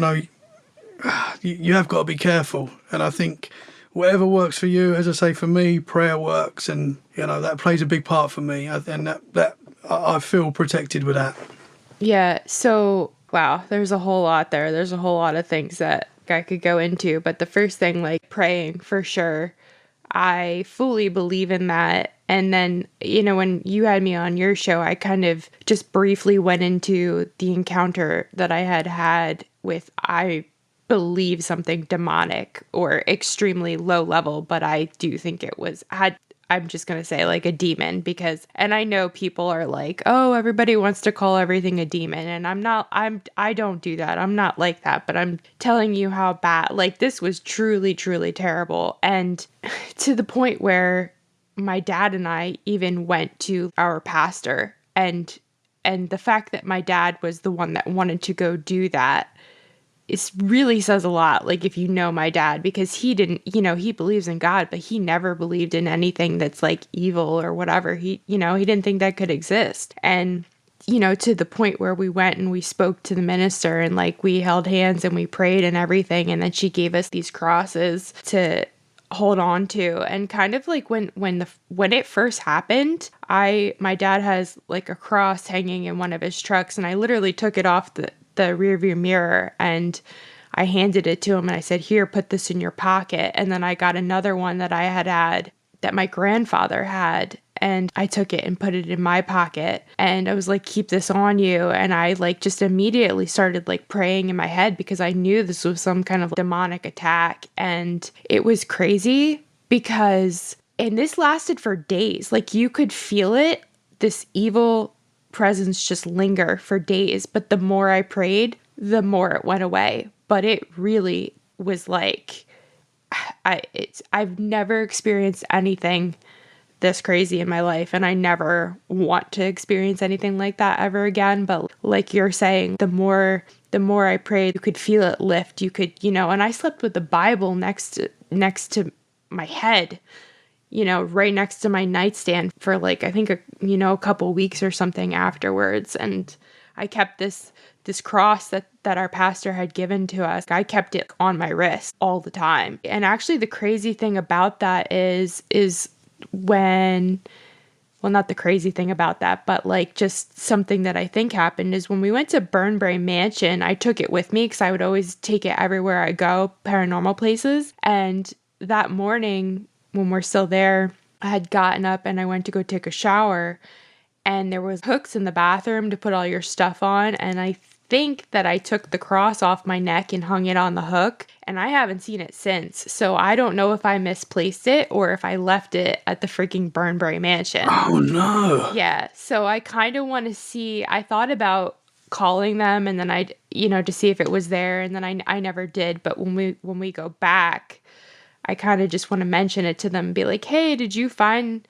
have got to be careful. And I think whatever works for you, as I say, for me, prayer works, and, that plays a big part for me. And that I feel protected with that. Yeah. So, wow, there's a whole lot there. There's a whole lot of things that I could go into, but the first thing, praying, for sure, I fully believe in that. And then, when you had me on your show, I kind of just briefly went into the encounter that I had with, I believe, something demonic or extremely low level, but I do think it I'm just going to say like a demon and I know people are like, oh, everybody wants to call everything a demon. And I don't do that. I'm not like that, but I'm telling you how bad, like this was truly, truly terrible. And to the point where my dad and I even went to our pastor, and the fact that my dad was the one that wanted to go do that, it really says a lot, like, if you know my dad, because he didn't, he believes in God, but he never believed in anything that's like evil or whatever. He didn't think that could exist. And, to the point where we went and we spoke to the minister and like we held hands and we prayed and everything. And then she gave us these crosses to hold on to. And kind of like when it first happened, my dad has like a cross hanging in one of his trucks, and I literally took it off the rear view mirror and I handed it to him and I said, here, put this in your pocket. And then I got another one that I had that my grandfather had, and I took it and put it in my pocket, and I was like, keep this on you. And I like just immediately started like praying in my head because I knew this was some kind of demonic attack. And it was crazy and this lasted for days. Like you could feel it, this evil presence just linger for days, but the more I prayed, the more it went away. But it really was like, I've never experienced anything this crazy in my life, and I never want to experience anything like that ever again. But like you're saying, the more I prayed, you could feel it lift. You could, and I slept with the Bible next to my head, right next to my nightstand for like, I think, a couple weeks or something afterwards. And I kept this cross that our pastor had given to us. I kept it on my wrist all the time. And actually the crazy thing about that is when, well, not the crazy thing about that, but like just something that I think happened is when we went to Burnbrae Mansion, I took it with me because I would always take it everywhere I go, paranormal places. And that morning, when we're still there, I had gotten up and I went to go take a shower, and there was hooks in the bathroom to put all your stuff on. And I think that I took the cross off my neck and hung it on the hook, and I haven't seen it since. So I don't know if I misplaced it or if I left it at the freaking Burnbrae Mansion. Oh no. Yeah. So I kind of want to see, I thought about calling them and then I'd, to see if it was there, and then I never did. But when we go back, I kind of just want to mention it to them and be like, hey, did you find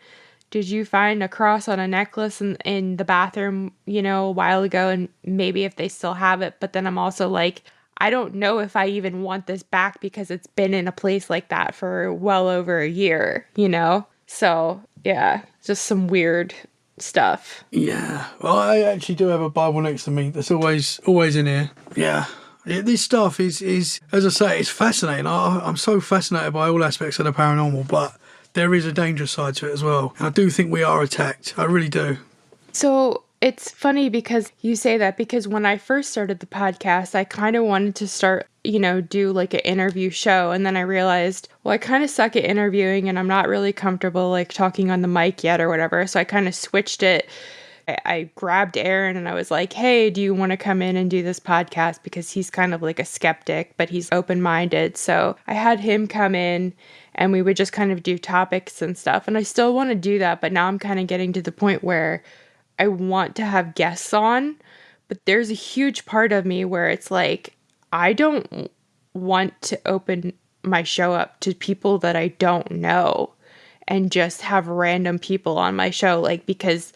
a cross on a necklace in the bathroom, a while ago? And maybe if they still have it. But then I'm also like, I don't know if I even want this back because it's been in a place like that for well over a year, So yeah, just some weird stuff. Yeah. Well, I actually do have a Bible next to me that's always in here. Yeah. This stuff is as I say, it's fascinating. I'm so fascinated by all aspects of the paranormal, but there is a dangerous side to it as well. And I do think we are attacked. I really do. So it's funny because you say that, because when I first started the podcast, I kind of wanted to start, do like an interview show. And then I realized, well, I kind of suck at interviewing and I'm not really comfortable like talking on the mic yet or whatever. So I kind of switched it. I grabbed Aaron and I was like, hey, do you want to come in and do this podcast? Because he's kind of like a skeptic, but he's open-minded. So I had him come in and we would just kind of do topics and stuff. And I still want to do that, but now I'm kind of getting to the point where I want to have guests on, but there's a huge part of me where it's like, I don't want to open my show up to people that I don't know and just have random people on my show, like, because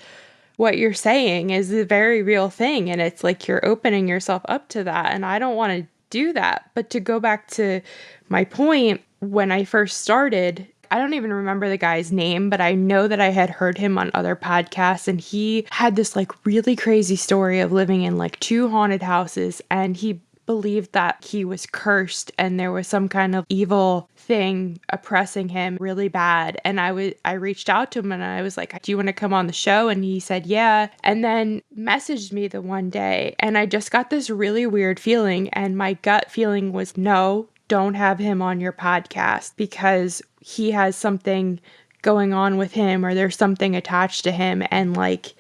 what you're saying is a very real thing. And it's like you're opening yourself up to that. And I don't want to do that. But to go back to my point, when I first started, I don't even remember the guy's name, but I know that I had heard him on other podcasts. And he had this like really crazy story of living in like 2 haunted houses. And he believed that he was cursed and there was some kind of evil thing oppressing him really bad. And I reached out to him and I was like, do you want to come on the show? And he said, yeah. And then messaged me the one day and I just got this really weird feeling. And my gut feeling was, no, don't have him on your podcast because he has something going on with him, or there's something attached to him, and like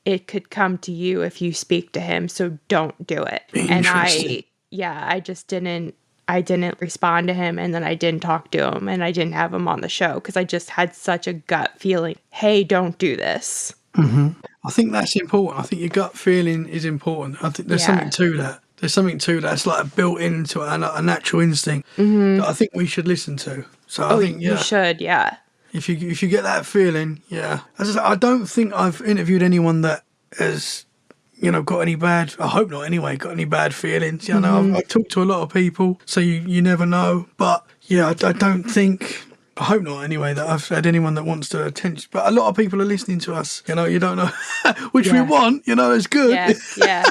it could come to you if you speak to him, so don't do it. And I just didn't respond to him, and then I didn't talk to him, and I didn't have him on the show because I just had such a gut feeling, hey, don't do this. I think that's important. I think your gut feeling is important. I think there's something to that. There's something to that. It's like built into a natural instinct that I think we should listen to. So I think, you should, yeah. If you get that feeling, yeah. As I say, I don't think I've interviewed anyone that has, got any bad. I hope not. Anyway, got any bad feelings? You know, I've talked to a lot of people, so you never know. But yeah, I don't think. I hope not, anyway, that I've had anyone that wants to attention. But a lot of people are listening to us. You don't know, which we want. It's good. Yeah.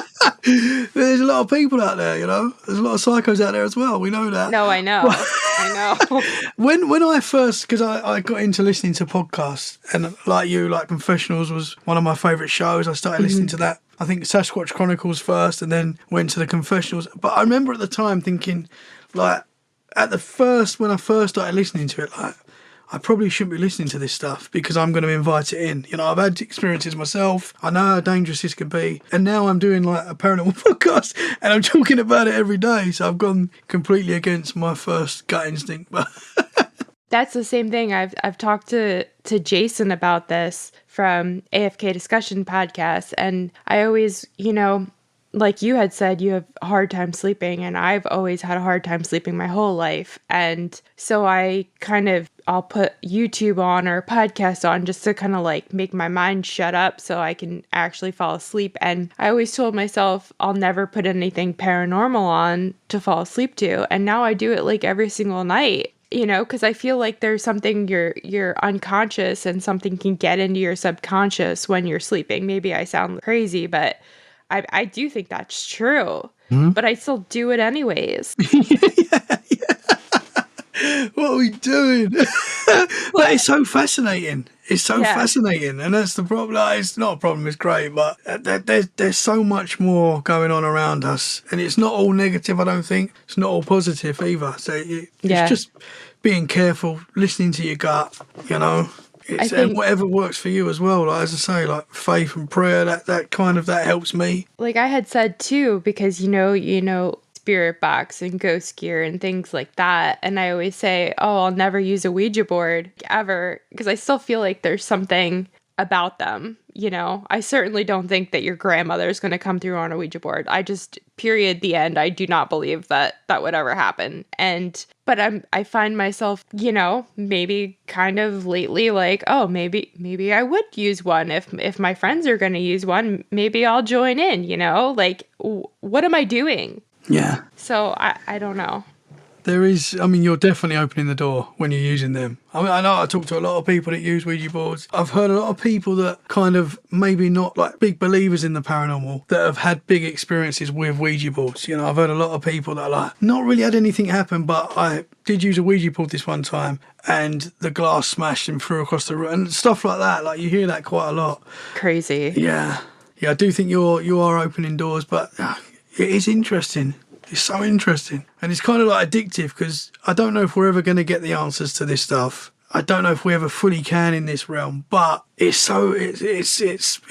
There's a lot of people out there. There's a lot of psychos out there as well. We know that. No, I know. I know. When I first, because I got into listening to podcasts, and like Confessionals was one of my favourite shows. I started listening to that. I think Sasquatch Chronicles first, and then went to the Confessionals. But I remember at the time thinking, when I first started listening to it, I probably shouldn't be listening to this stuff because I'm going to invite it in. I've had experiences myself. I know how dangerous this can be. And now I'm doing a paranormal podcast and I'm talking about it every day. So I've gone completely against my first gut instinct. That's the same thing. I've talked to Jason about this from AFK Discussion Podcast. And I always, like you had said, you have a hard time sleeping, and I've always had a hard time sleeping my whole life. And so I'll put YouTube on or a podcast on just to kind of make my mind shut up so I can actually fall asleep. And I always told myself I'll never put anything paranormal on to fall asleep to. And now I do it every single night. Because I feel like there's something you're unconscious, and something can get into your subconscious when you're sleeping. Maybe I sound crazy, but I do think that's true, but I still do it anyways. What are we doing? But it's so fascinating. It's so fascinating, and that's the problem. It's not a problem. It's great, but there's so much more going on around us, and it's not all negative. I don't think it's not all positive either. So it's just being careful, listening to your gut. And whatever works for you as well. As I say, faith and prayer, that helps me. Like I had said too, because spirit box and ghost gear and things like that. And I always say, I'll never use a Ouija board ever, because I still feel like there's something about them. I certainly don't think that your grandmother is going to come through on a Ouija board. I just, period, the end. I do not believe that would ever happen. But I find myself, maybe kind of lately maybe I would use one. If my friends are going to use one, maybe I'll join in, what am I doing? Yeah. So I don't know. There is, you're definitely opening the door when you're using them. I know I talk to a lot of people that use Ouija boards. I've heard a lot of people that kind of maybe not big believers in the paranormal that have had big experiences with Ouija boards. I've heard a lot of people that are not really had anything happen, but I did use a Ouija board this one time and the glass smashed and flew across the room and stuff like that. You hear that quite a lot. Crazy. Yeah. I do think you are opening doors, but it is interesting. It's so interesting. And it's kind of addictive, because I don't know if we're ever going to get the answers to this stuff. I don't know if we ever fully can in this realm, but it's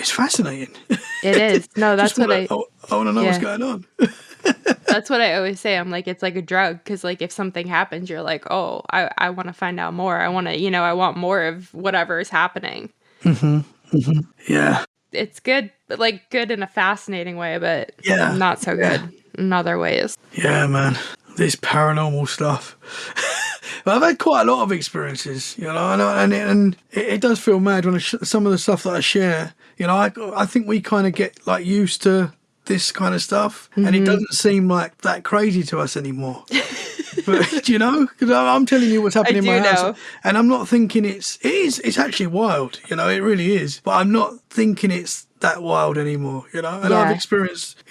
fascinating. It is. No, that's what I want to know what's going on. That's what I always say. I'm it's like a drug, because if something happens, you're I want to find out more. I want to, I want more of whatever is happening. Yeah. It's good, but good in a fascinating way, but not so good in other ways. Yeah, man. This paranormal stuff. I've had quite a lot of experiences, and it does feel mad when some of the stuff that I share. I think we kind of get used to this kind of stuff, and it doesn't seem that crazy to us anymore. But because I'm telling you what's happening in my house, and I'm not thinking it's actually wild. It really is. But I'm not thinking it's that wild anymore. And I've experienced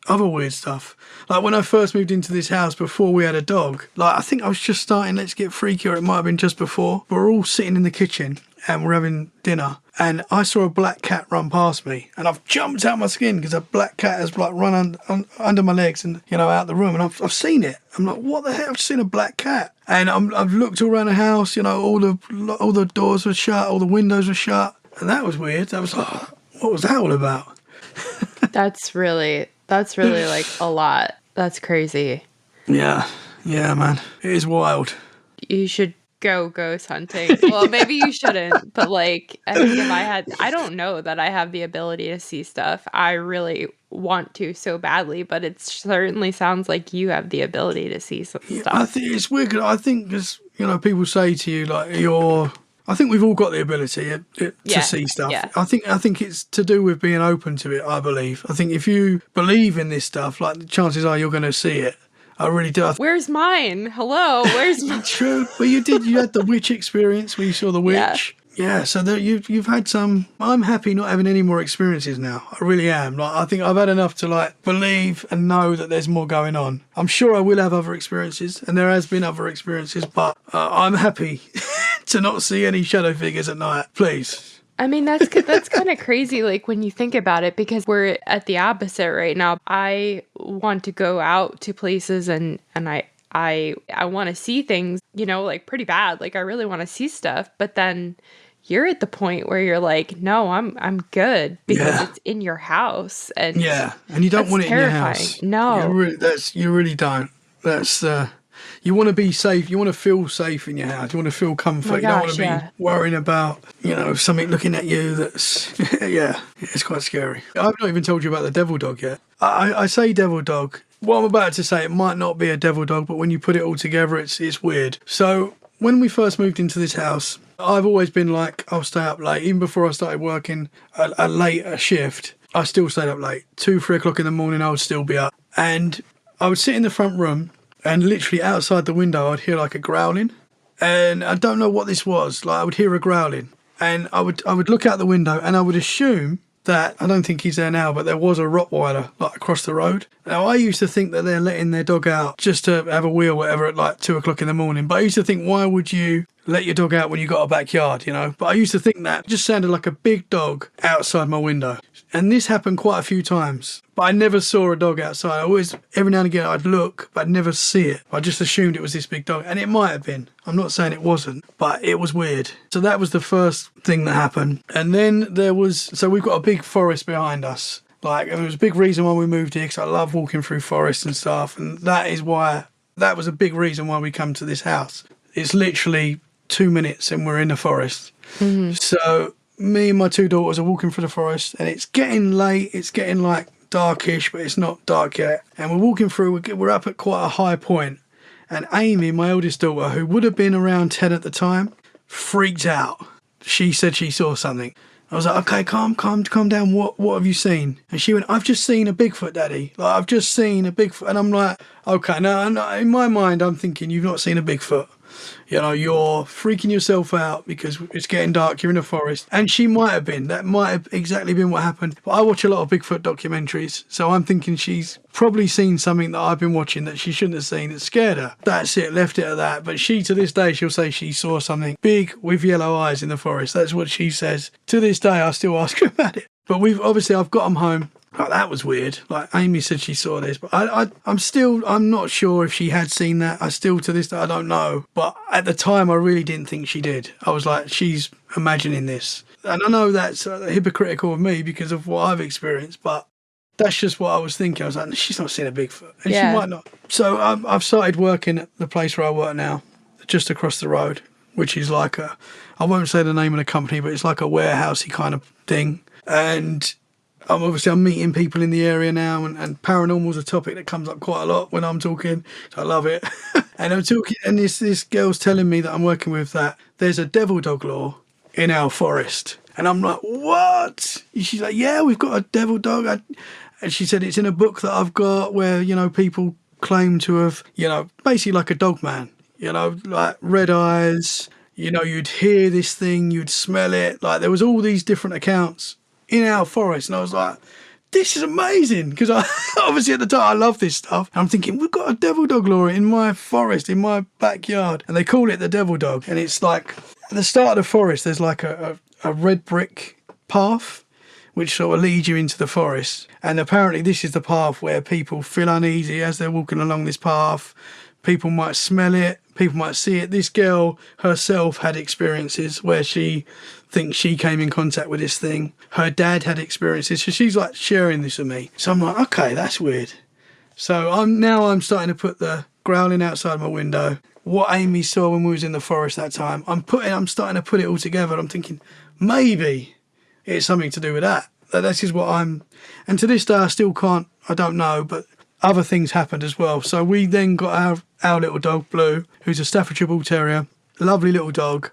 other weird stuff. Like when I first moved into this house before we had a dog, like I think I was just starting Let's Get Freaky, or it might have been just before. We're all sitting in the kitchen and we're having dinner, and I saw a black cat run past me, and I've jumped out my skin because a black cat has like run under my legs and, you know, out the room, and I've seen it. I'm like, what the hell? I've seen a black cat. And I've looked all around the house, you know, all the doors were shut, all the windows were shut, and that was weird. That was like, what was that all about? That's really like a lot. That's crazy. Yeah, man. It is wild. You should go ghost hunting. Well, maybe you shouldn't, but like, I think if I don't know that I have the ability to see stuff. I really want to so badly, but it certainly sounds like you have the ability to see some stuff. I think it's weird. I think because, you know, people say to you like I think we've all got the ability to see stuff. Yeah. I think it's to do with being open to it, I believe. I think if you believe in this stuff, like the chances are you're going to see it. I really do. Where's mine? Hello, where's mine? True. Well, you had the witch experience where you saw the witch. Yeah, so you've had some. I'm happy not having any more experiences now. I really am. Like, I think I've had enough to like believe and know that there's more going on. I'm sure I will have other experiences, and there has been other experiences, but I'm happy to not see any shadow figures at night. Please. I mean, that's kind of crazy, like, when you think about it, because we're at the opposite right now. I want to go out to places and I want to see things, you know, like pretty bad. Like, I really want to see stuff. But then you're at the point where you're like, no, I'm good because it's in your house. And and you don't want it terrifying. In your house. No. You really don't. That's you want to be safe. You want to feel safe in your house. You want to feel comfort. You don't want to be worrying about, you know, something looking at you. That's it's quite scary. I've not even told you about the devil dog yet. I say devil dog. What I'm about to say, it might not be a devil dog, but when you put it all together, it's weird. So when we first moved into this house, I've always been like, I'll stay up late. Even before I started working a later shift, I still stayed up late. 2-3 o'clock in the morning, I would still be up. And I would sit in the front room, and literally outside the window, I'd hear like a growling. And I don't know what this was. Like, I would hear a growling. And I would look out the window, and I would assume that, I don't think he's there now, but there was a Rottweiler like across the road. Now, I used to think that they're letting their dog out just to have a wee or whatever at like 2 o'clock in the morning. But I used to think, why would you let your dog out when you got a backyard, you know? But I used to think that it just sounded like a big dog outside my window. And this happened quite a few times. But I never saw a dog outside. I always, every now and again, I'd look, but I'd never see it. I just assumed it was this big dog. And it might have been. I'm not saying it wasn't, but it was weird. So that was the first thing that happened. And then so we've got a big forest behind us. Like, it was a big reason why we moved here, because I love walking through forests and stuff. And that was a big reason why we come to this house. It's literally 2 minutes and we're in the forest. Mm-hmm. So me and my 2 daughters are walking through the forest, and it's getting late. It's getting like darkish, but it's not dark yet. And we're walking through, we're up at quite a high point. And Amy, my eldest daughter, who would have been around 10 at the time, freaked out. She said she saw something. I was like, okay, calm down. What have you seen? And she went, I've just seen a Bigfoot, Daddy. Like, I've just seen a Bigfoot. And I'm like, okay, no, in my mind, I'm thinking, you've not seen a Bigfoot. You know, you're freaking yourself out because it's getting dark, you're in a forest. And she might have been. That might have exactly been what happened. But I watch a lot of Bigfoot documentaries, so I'm thinking she's probably seen something that I've been watching that she shouldn't have seen that scared her. That's it, left it at that. But she, to this day, she'll say she saw something big with yellow eyes in the forest. That's what she says. To this day, I still ask her about it. But I've got them home. Like, that was weird. Like, Amy said she saw this, but I'm not sure if she had seen that. To this day, I don't know. But at the time, I really didn't think she did. I was like, she's imagining this. And I know that's hypocritical of me because of what I've experienced, but that's just what I was thinking. I was like, she's not seen a Bigfoot. And she might not. So I've started working at the place where I work now, just across the road, which is like I won't say the name of the company, but it's like a warehousey kind of thing. And I'm meeting people in the area now, and paranormal's a topic that comes up quite a lot when I'm talking. So I love it. And I'm talking, and this girl's telling me that I'm working with that there's a devil dog law in our forest. And I'm like, what? She's like, yeah, we've got a devil dog. And she said it's in a book that I've got where, you know, people claim to have, you know, basically like a dog man, you know, like red eyes, you know, you'd hear this thing, you'd smell it. Like, there was all these different accounts in our forest. And I was like, this is amazing. Because I obviously at the time I love this stuff. I'm thinking, we've got a devil dog, Laura, in my forest, in my backyard. And they call it the devil dog. And it's like, at the start of the forest, there's like a red brick path, which sort of leads you into the forest. And apparently this is the path where people feel uneasy as they're walking along this path. People might smell it. People might see it. This girl herself had experiences where she thinks she came in contact with this thing. Her dad had experiences. So she's like sharing this with me. So I'm like, okay, that's weird. So I'm starting to put the growling outside my window. What Amy saw when we was in the forest that time, I'm starting to put it all together. I'm thinking, maybe it's something to do with that. This is what and to this day I still can't, I don't know, but other things happened as well. So we then got our little dog, Blue, who's a Staffordshire Bull Terrier, lovely little dog,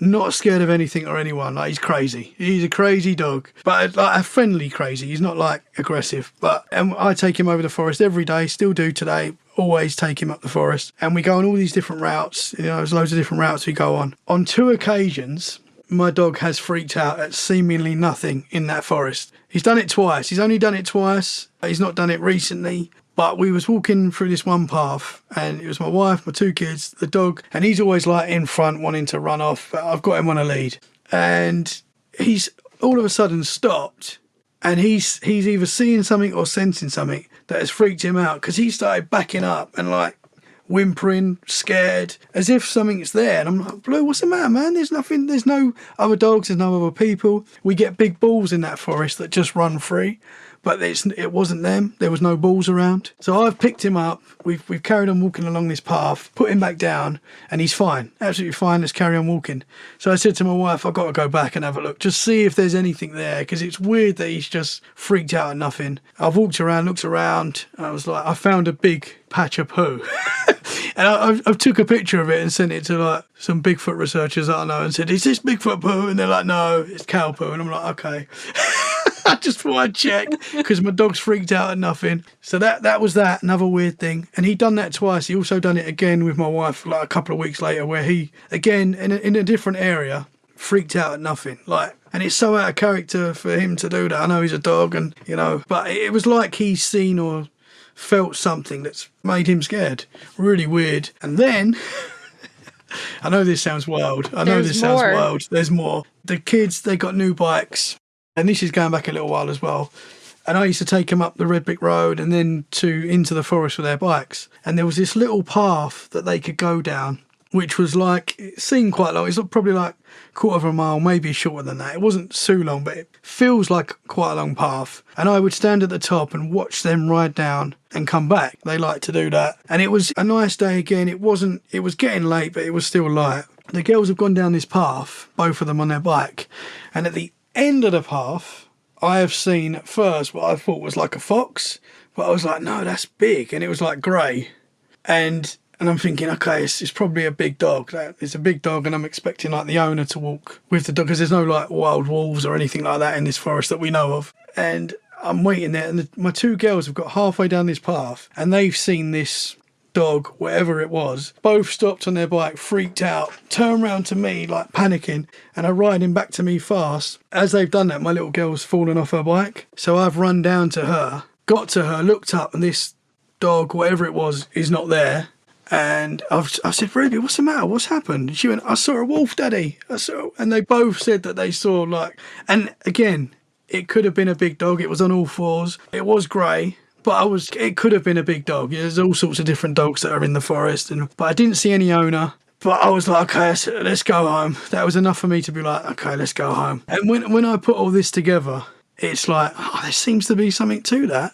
not scared of anything or anyone. Like, he's crazy. He's a crazy dog, but like a friendly crazy. He's not like aggressive. But I take him over the forest every day, still do today. Always take him up the forest. And we go on all these different routes. You know, there's loads of different routes we go on. On 2 occasions, my dog has freaked out at seemingly nothing in that forest. He's done it twice. He's only done it twice. He's not done it recently. But we was walking through this one path, and it was my wife, my 2 kids, the dog, and he's always like in front wanting to run off, but I've got him on a lead. And he's all of a sudden stopped, and he's either seeing something or sensing something that has freaked him out, because he started backing up and like whimpering, scared, as if something's there. And I'm like, Blue, what's the matter, man? There's nothing, there's no other dogs, there's no other people. We get big bulls in that forest that just run free. But it wasn't them. There was no balls around. So I've picked him up. We've carried on walking along this path, put him back down, and he's fine. Absolutely fine. Let's carry on walking. So I said to my wife, I've got to go back and have a look. Just see if there's anything there, because it's weird that he's just freaked out at nothing. I've walked around, looked around. I was like, I found a big patch of poo. And I took a picture of it and sent it to like some Bigfoot researchers that I know and said, is this Bigfoot poo? And they're like, no, it's cow poo. And I'm like, okay. I just thought I'd check because my dog's freaked out at nothing. So that was that, another weird thing. And he'd done that twice. He also done it again with my wife like a couple of weeks later, where he, again, in a different area, freaked out at nothing. Like, and it's so out of character for him to do that. I know he's a dog and, you know, but it was like he's seen or felt something that's made him scared. Really weird. And then... I know this sounds wild. There's more. The kids, they got new bikes. And this is going back a little while as well. And I used to take them up the red brick road and then into the forest with their bikes. And there was this little path that they could go down, which was like, it seemed quite long. It's probably like a quarter of a mile, maybe shorter than that. It wasn't too long, but it feels like quite a long path. And I would stand at the top and watch them ride down and come back. They like to do that. And it was a nice day again. It was getting late, but it was still light. The girls have gone down this path, both of them on their bike. And at the end of the path, I have seen at first what I thought was like a fox, but I was like, no, that's big, and it was like grey, and I'm thinking, okay, it's probably a big dog. It's a big dog, and I'm expecting like the owner to walk with the dog, because there's no like wild wolves or anything like that in this forest that we know of. And I'm waiting there, and my 2 girls have got halfway down this path, and they've seen this dog, whatever it was, both stopped on their bike, freaked out, turned around to me like panicking, and are riding back to me fast. As they've done that, my little girl's fallen off her bike, so I've run down to her, got to her, looked up, and this dog, whatever it was, is not there. And I said, Ruby, what's the matter? What's happened? She went, I saw a wolf, Daddy. And they both said that they saw like, and again, it could have been a big dog. It was on all fours. It was grey. But it could have been a big dog. There's all sorts of different dogs that are in the forest. But I didn't see any owner. But I was like, okay, let's go home. That was enough for me to be like, okay, let's go home. And when I put all this together, it's like, oh, there seems to be something to that.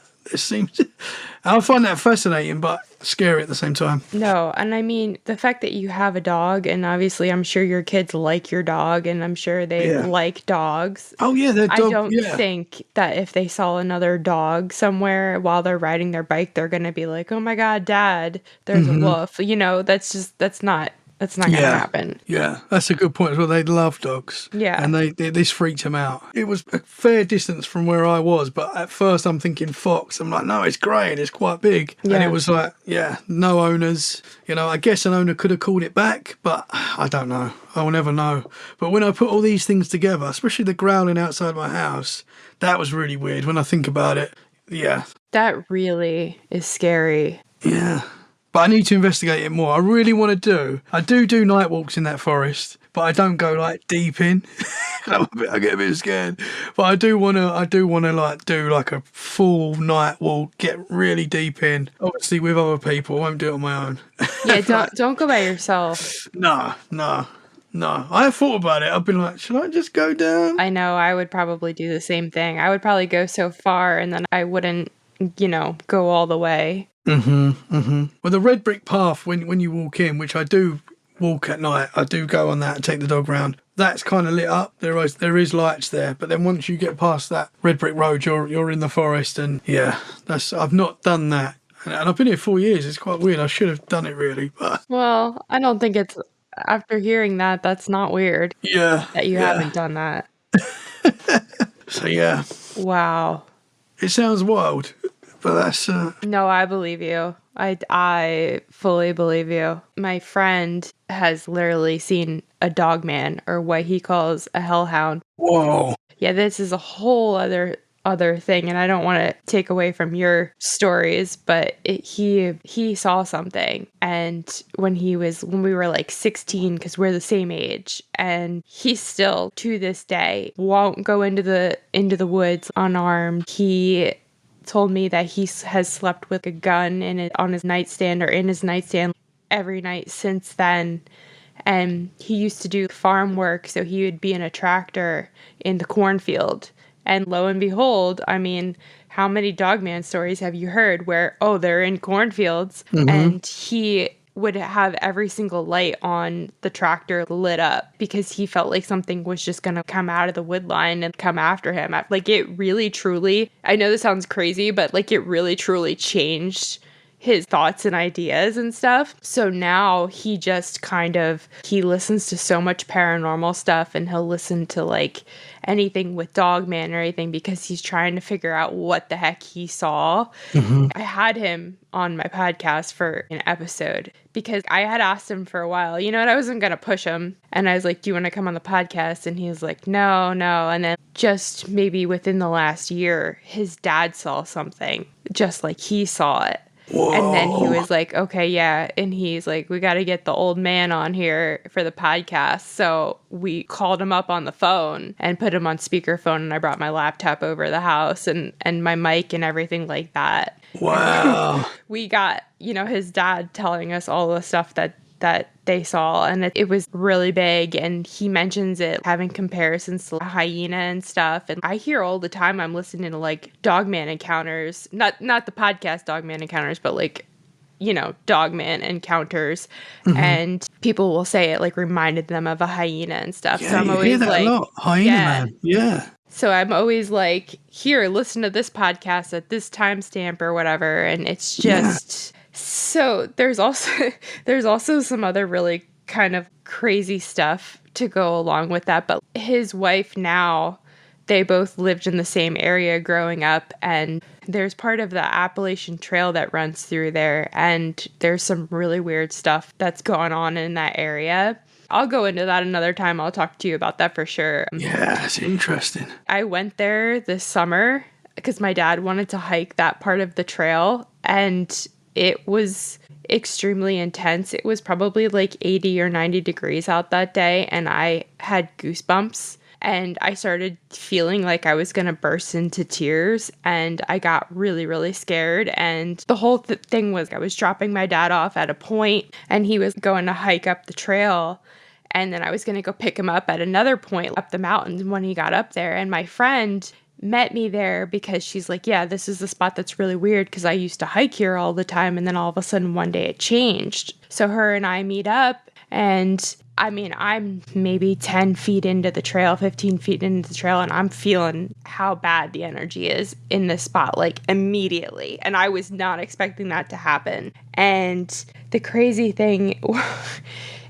I find that fascinating, but scary at the same time. No, and I mean, the fact that you have a dog, and obviously I'm sure your kids like your dog, and I'm sure they like dogs. Oh, yeah, they're dog. I don't think that if they saw another dog somewhere while they're riding their bike, they're going to be like, oh my God, Dad, there's a wolf. You know, that's not That's not going to Yeah, happen. yeah, that's a good point as well. They love dogs. Yeah. And this freaked him out. It was a fair distance from where I was, but at first I'm thinking fox. I'm like, no, it's grey and it's quite big. And it Yeah. was like, yeah, no owners. You know, I guess an owner could have called it back, but I don't know. I will never know. But when I put all these things together, especially the growling outside my house, that was really weird when I think about it. Yeah. That really is scary. Yeah. But I need to investigate it more. I really want to do. I do night walks in that forest, but I don't go like deep in. I get a bit scared. But I do want to like do like a full night walk, get really deep in. Obviously with other people. I won't do it on my own. Yeah, don't go by yourself. No. I have thought about it. I've been like, should I just go down? I know I would probably do the same thing. I would probably go so far and then I wouldn't, go all the way. Well, the red brick path when you walk in, which I do walk at night, I do go on that and take the dog round. That's kind of lit up. There is lights there, but then once you get past that red brick road, you're in the forest, and yeah, I've not done that, and I've been here 4 years. It's quite weird. I should have done it really, but Well, I don't think it's after hearing that. That's not weird. yeah, That you haven't done that. So yeah, Wow. it sounds wild, but that's No, I believe you. I fully believe you. My friend has literally seen a dog man, or what he calls a hellhound. whoa. Yeah, this is a whole other thing, and I don't want to take away from your stories, but he saw something, and when we were like 16, because we're the same age, and he still to this day won't go into the woods unarmed. He told me that he has slept with a gun on his nightstand or in his nightstand every night since then. And he used to do farm work, so he would be in a tractor in the cornfield. And lo and behold, I mean, how many dogman stories have you heard where, they're in cornfields, and he would have every single light on the tractor lit up because he felt like something was just going to come out of the wood line and come after him. Like, it really, truly, I know this sounds crazy, but like, it really, truly changed his thoughts and ideas and stuff. So now he just he listens to so much paranormal stuff, and he'll listen to like anything with Dogman or anything because he's trying to figure out what the heck he saw. I had him on my podcast for an episode because I had asked him for a while, I wasn't going to push him. And I was like, do you want to come on the podcast? And he was like, no. And then just maybe within the last year, his dad saw something just like he saw it. Whoa. And then he was like, okay, yeah. And he's like, we got to get the old man on here for the podcast. So we called him up on the phone and put him on speakerphone. And I brought my laptop over the house and my mic and everything like that. Wow. We got, his dad telling us all the stuff that they saw, and it was really big, and he mentions it having comparisons to hyena and stuff, and I hear all the time I'm listening to like Dogman encounters, not the podcast Dogman encounters, but like, Dogman encounters, and people will say it like reminded them of a hyena and stuff. Yeah, so I'm you always hear that like, a lot. Hyena man. Yeah. So I'm always like, here, listen to this podcast at this timestamp or whatever, and it's just so there's also some other really kind of crazy stuff to go along with that. But his wife now, they both lived in the same area growing up, and there's part of the Appalachian Trail that runs through there, and there's some really weird stuff that's going on in that area. I'll go into that another time. I'll talk to you about that for sure. Yeah, it's interesting. I went there this summer because my dad wanted to hike that part of the trail, and it was extremely intense. It was probably like 80 or 90 degrees out that day, and I had goosebumps, and I started feeling like I was going to burst into tears, and I got really, really scared. And the whole thing was I was dropping my dad off at a point, and he was going to hike up the trail, and then I was going to go pick him up at another point up the mountain when he got up there. And my friend met me there because she's like, yeah, this is the spot that's really weird because I used to hike here all the time, and then all of a sudden one day it changed. So her and I meet up, and I mean, I'm maybe 10 feet into the trail, 15 feet into the trail, and I'm feeling how bad the energy is in this spot, like immediately. And I was not expecting that to happen. And the crazy thing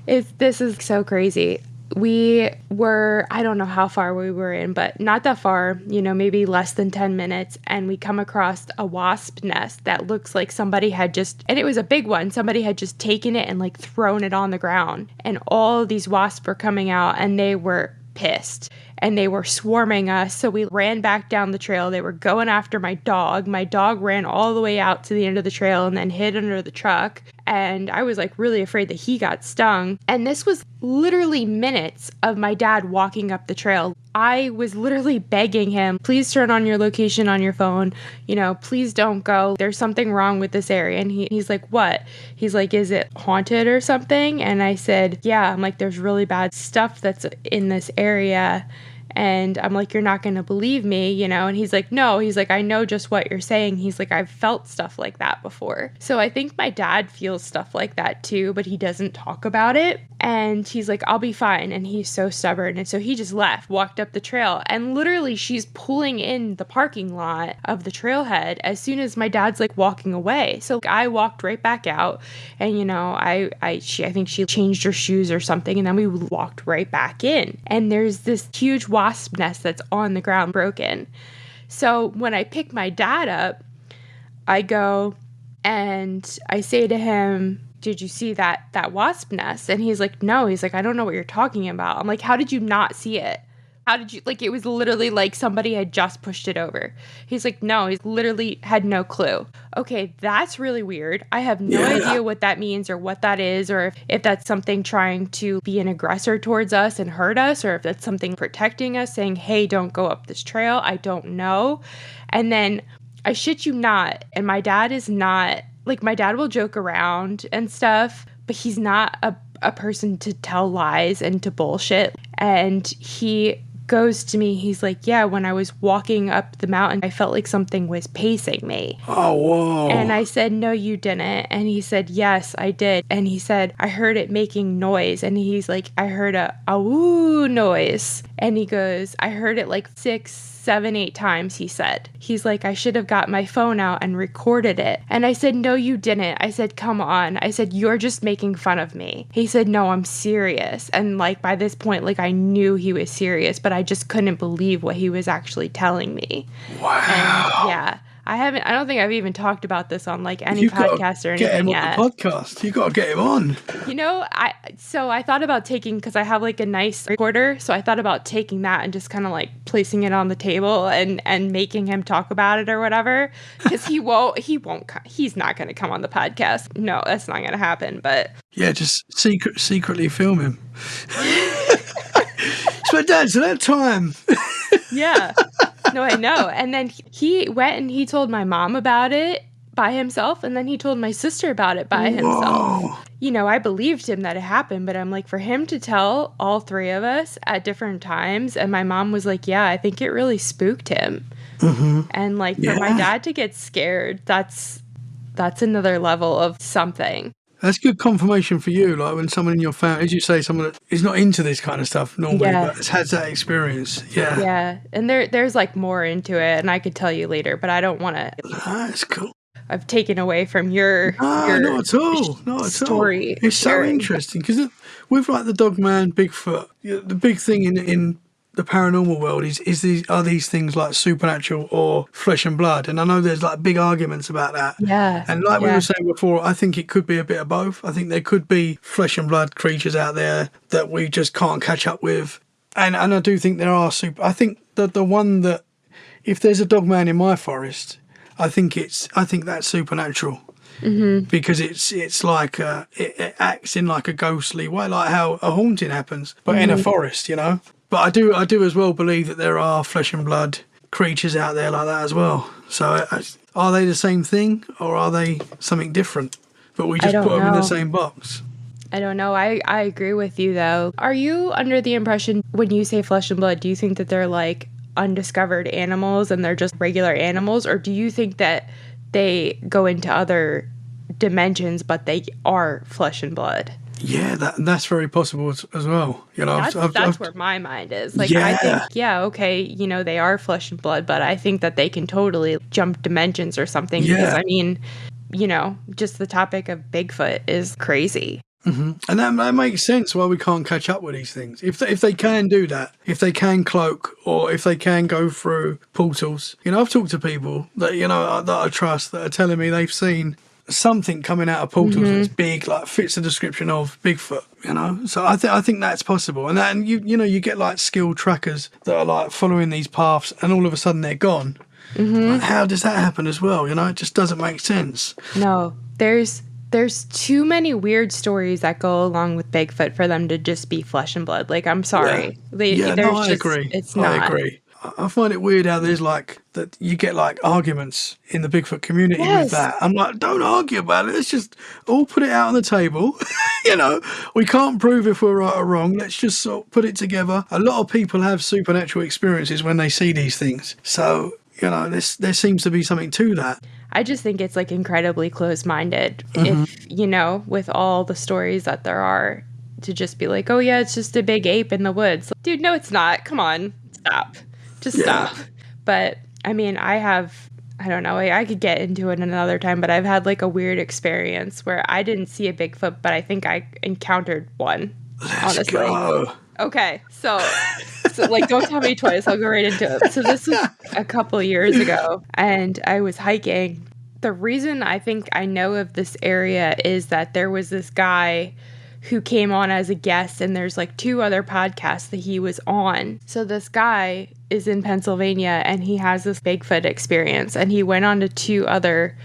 This is so crazy. We were, I don't know how far we were in, but not that far, maybe less than 10 minutes. And we come across a wasp nest that looks like somebody had just, and it was a big one, somebody had just taken it and like thrown it on the ground. And all of these wasps were coming out and they were pissed and they were swarming us. So we ran back down the trail. They were going after my dog. My dog ran all the way out to the end of the trail and then hid under the truck. And I was like really afraid that he got stung. And this was literally minutes of my dad walking up the trail. I was literally begging him, please turn on your location on your phone. Please don't go. There's something wrong with this area. And he's like, what? He's like, is it haunted or something? And I said, yeah. I'm like, there's really bad stuff that's in this area. And I'm like, you're not going to believe me, And he's like, no. He's like, I know just what you're saying. He's like, I've felt stuff like that before. So I think my dad feels stuff like that too, but he doesn't talk about it. And he's like, I'll be fine. And he's so stubborn. And so he just left, walked up the trail. And literally she's pulling in the parking lot of the trailhead as soon as my dad's like walking away. So I walked right back out. And, I think she changed her shoes or something. And then we walked right back in. And there's this huge wasp nest that's on the ground broken. So when I pick my dad up, I go and I say to him, did you see that wasp nest? And he's like, no. He's like, I don't know what you're talking about. I'm like, how did you not see it? How did you, like, it was literally like somebody had just pushed it over. He's like, no, he's literally had no clue. Okay, that's really weird. I have no idea what that means or what that is, or if that's something trying to be an aggressor towards us and hurt us, or if that's something protecting us, saying, hey, don't go up this trail. I don't know. And then I shit you not, and my dad is not, like, my dad will joke around and stuff, but he's not a person to tell lies and to bullshit. And he goes to me, he's like, yeah, when I was walking up the mountain, I felt like something was pacing me. Oh, whoa. And I said, no, you didn't. And he said, yes, I did. And he said, I heard it making noise. And he's like, I heard a woo noise. And he goes, I heard it like 6, 7, 8 times, he said. He's like, I should have got my phone out and recorded it. And I said, no, you didn't. I said, come on. I said, you're just making fun of me. He said, no, I'm serious. And like by this point, like I knew he was serious, but I just couldn't believe what he was actually telling me. Wow. And yeah. I don't think I've even talked about this on like any podcast or anything get him yet. On the podcast. You got to get him on. I thought about taking, because I have like a nice recorder, so I thought about taking that and just kind of like placing it on the table and making him talk about it or whatever. Because he's not going to come on the podcast. No, that's not going to happen. But yeah, just secretly film him. So Dad, that time. Yeah. No, I know. And then he went and he told my mom about it by himself. And then he told my sister about it by himself. I believed him that it happened. But I'm like, for him to tell all 3 of us at different times. And my mom was like, yeah, I think it really spooked him. Mm-hmm. And like for my dad to get scared, that's another level of something. That's good confirmation for you, like when someone in your family, as you say, someone that is not into this kind of stuff normally, but has had that experience. Yeah. Yeah. And there's like more into it, and I could tell you later, but I don't want to. That's cool. I've taken away from your not at all. Not at all. It's so interesting because with like the Dogman, Bigfoot, the big thing in the paranormal world are these things like supernatural or flesh and blood? And I know there's like big arguments about that. Yeah. And like we were saying before, I think it could be a bit of both. I think there could be flesh and blood creatures out there that we just can't catch up with. And I do think there are I think that the one that, if there's a Dogman in my forest, I think that's supernatural. Mm-hmm. Because it's like it acts in like a ghostly way, like how a haunting happens, but in a forest, But I do as well believe that there are flesh and blood creatures out there like that as well. So are they the same thing or are they something different? But we just put them in the same box. I don't know. I agree with you, though. Are you under the impression when you say flesh and blood, do you think that they're like undiscovered animals and they're just regular animals? Or do you think that they go into other dimensions, but they are flesh and blood? Yeah, that's very possible as well. That's where my mind is. Like, I think, okay, they are flesh and blood, but I think that they can totally jump dimensions or something. Yeah. Because, just the topic of Bigfoot is crazy. And that makes sense why we can't catch up with these things. If they can do that, if they can cloak, or if they can go through portals. I've talked to people that, that I trust, that are telling me they've seen something coming out of portals that's big, like fits the description of Bigfoot, So I think that's possible. And you get like skilled trackers that are like following these paths and all of a sudden they're gone. Like, how does that happen as well? It just doesn't make sense. No, there's too many weird stories that go along with Bigfoot for them to just be flesh and blood. Like, I'm sorry. I agree. It's not. I agree. I find it weird how there's like that you get like arguments in the Bigfoot community with that. I'm like, don't argue about it. Let's just all put it out on the table. We can't prove if we're right or wrong. Let's just sort of put it together. A lot of people have supernatural experiences when they see these things. So, there seems to be something to that. I just think it's like incredibly close-minded. If, with all the stories that there are, to just be like, oh yeah, it's just a big ape in the woods. Dude, no, it's not. Come on. Stop. Just stop. But I mean, I don't know, I could get into it another time, but I've had like a weird experience where I didn't see a Bigfoot, but I think I encountered one. Let's go. Okay, so like, don't tell me twice. I'll go right into it. So this was a couple years ago, and I was hiking. The reason I think I know of this area is that there was this guy who came on as a guest, and there's like 2 other podcasts that he was on. So this guy is in Pennsylvania, and he has this Bigfoot experience, and he went on to two other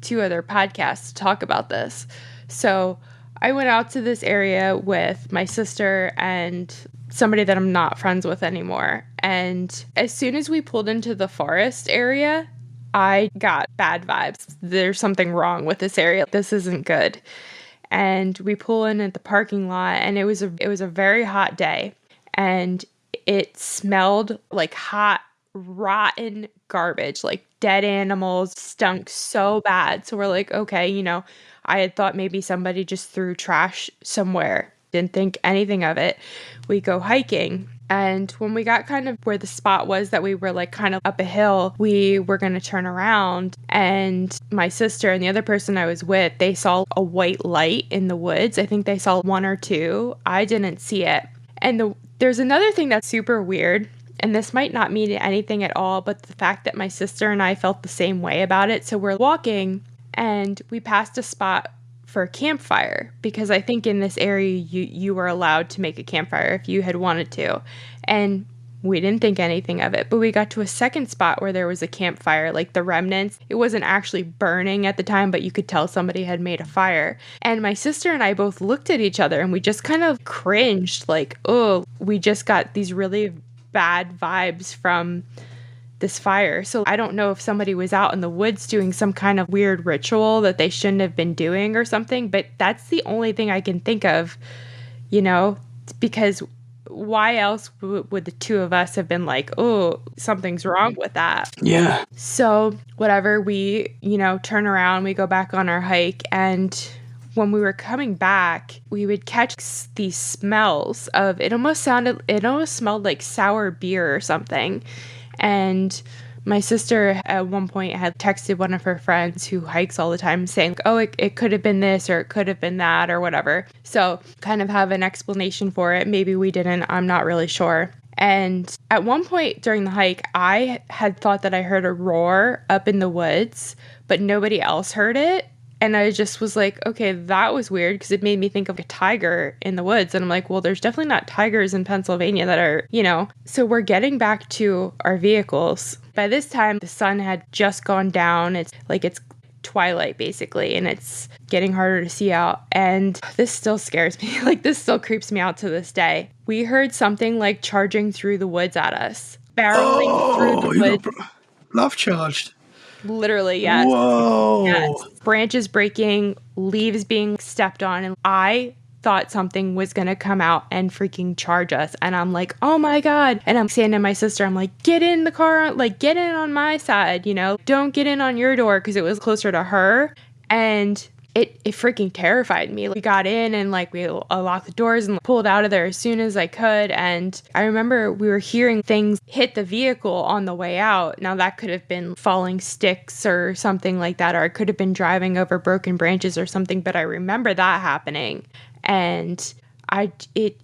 podcasts to talk about this. So I went out to this area with my sister and somebody that I'm not friends with anymore. And as soon as we pulled into the forest area, I got bad vibes. There's something wrong with this area. This isn't good. And we pull in at the parking lot, and it was a very hot day, and it smelled like hot, rotten garbage, like dead animals, stunk so bad. So we're like, okay, I had thought maybe somebody just threw trash somewhere. Didn't think anything of it. We go hiking, and when we got kind of where the spot was that we were like kind of up a hill, we were going to turn around, and my sister and the other person I was with, they saw a white light in the woods. I think they saw 1 or 2. I didn't see it. And there's another thing that's super weird, and this might not mean anything at all, but the fact that my sister and I felt the same way about it. So we're walking, and we passed a spot for a campfire, because I think in this area you were allowed to make a campfire if you had wanted to. And we didn't think anything of it, but we got to a second spot where there was a campfire, like the remnants. It wasn't actually burning at the time, but you could tell somebody had made a fire. And my sister and I both looked at each other, and we just kind of cringed, like, oh, we just got these really bad vibes from this fire. So I don't know if somebody was out in the woods doing some kind of weird ritual that they shouldn't have been doing or something, but that's the only thing I can think of, because why else would the 2 of us have been like, oh, something's wrong with that? Yeah. So whatever, we, turn around, we go back on our hike, and when we were coming back, we would catch these smells of, it almost smelled like sour beer or something. And my sister at one point had texted one of her friends who hikes all the time saying, oh, it could have been this, or it could have been that, or whatever. So kind of have an explanation for it. Maybe we didn't. I'm not really sure. And at one point during the hike, I had thought that I heard a roar up in the woods, but nobody else heard it. And I just was like, okay, that was weird, because it made me think of a tiger in the woods. And I'm like, well, there's definitely not tigers in Pennsylvania that are, So we're getting back to our vehicles. By this time, the sun had just gone down. It's twilight, basically, and it's getting harder to see out. And this still scares me. Like, this still creeps me out to this day. We heard something like charging through the woods at us, barreling through the woods. Love charged. Literally, yes. Whoa. Yes. Branches breaking, leaves being stepped on, and I thought something was going to come out and freaking charge us. And I'm like, oh my God. And I'm saying to my sister, I'm like, get in the car, like, get in on my side, don't get in on your door, because it was closer to her. And it freaking terrified me. We got in, and like we locked the doors and pulled out of there as soon as I could. And I remember we were hearing things hit the vehicle on the way out. Now that could have been falling sticks or something like that, or I could have been driving over broken branches or something, but I remember that happening. and it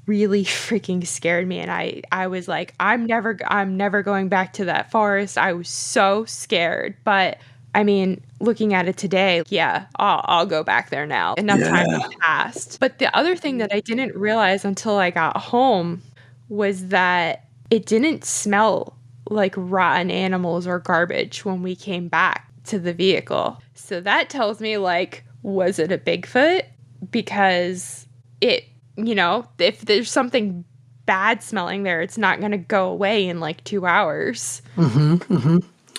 really freaking scared me, and I was like, I'm never going back to that forest. I was so scared. But I mean, looking at it today, yeah, I'll go back there now. Enough time Yeah. has passed. But the other thing that I didn't realize until I got home was that it didn't smell like rotten animals or garbage when we came back to the vehicle. So that tells me, like, was it a Bigfoot? Because it, if there's something bad smelling there, it's not going to go away in like 2 hours.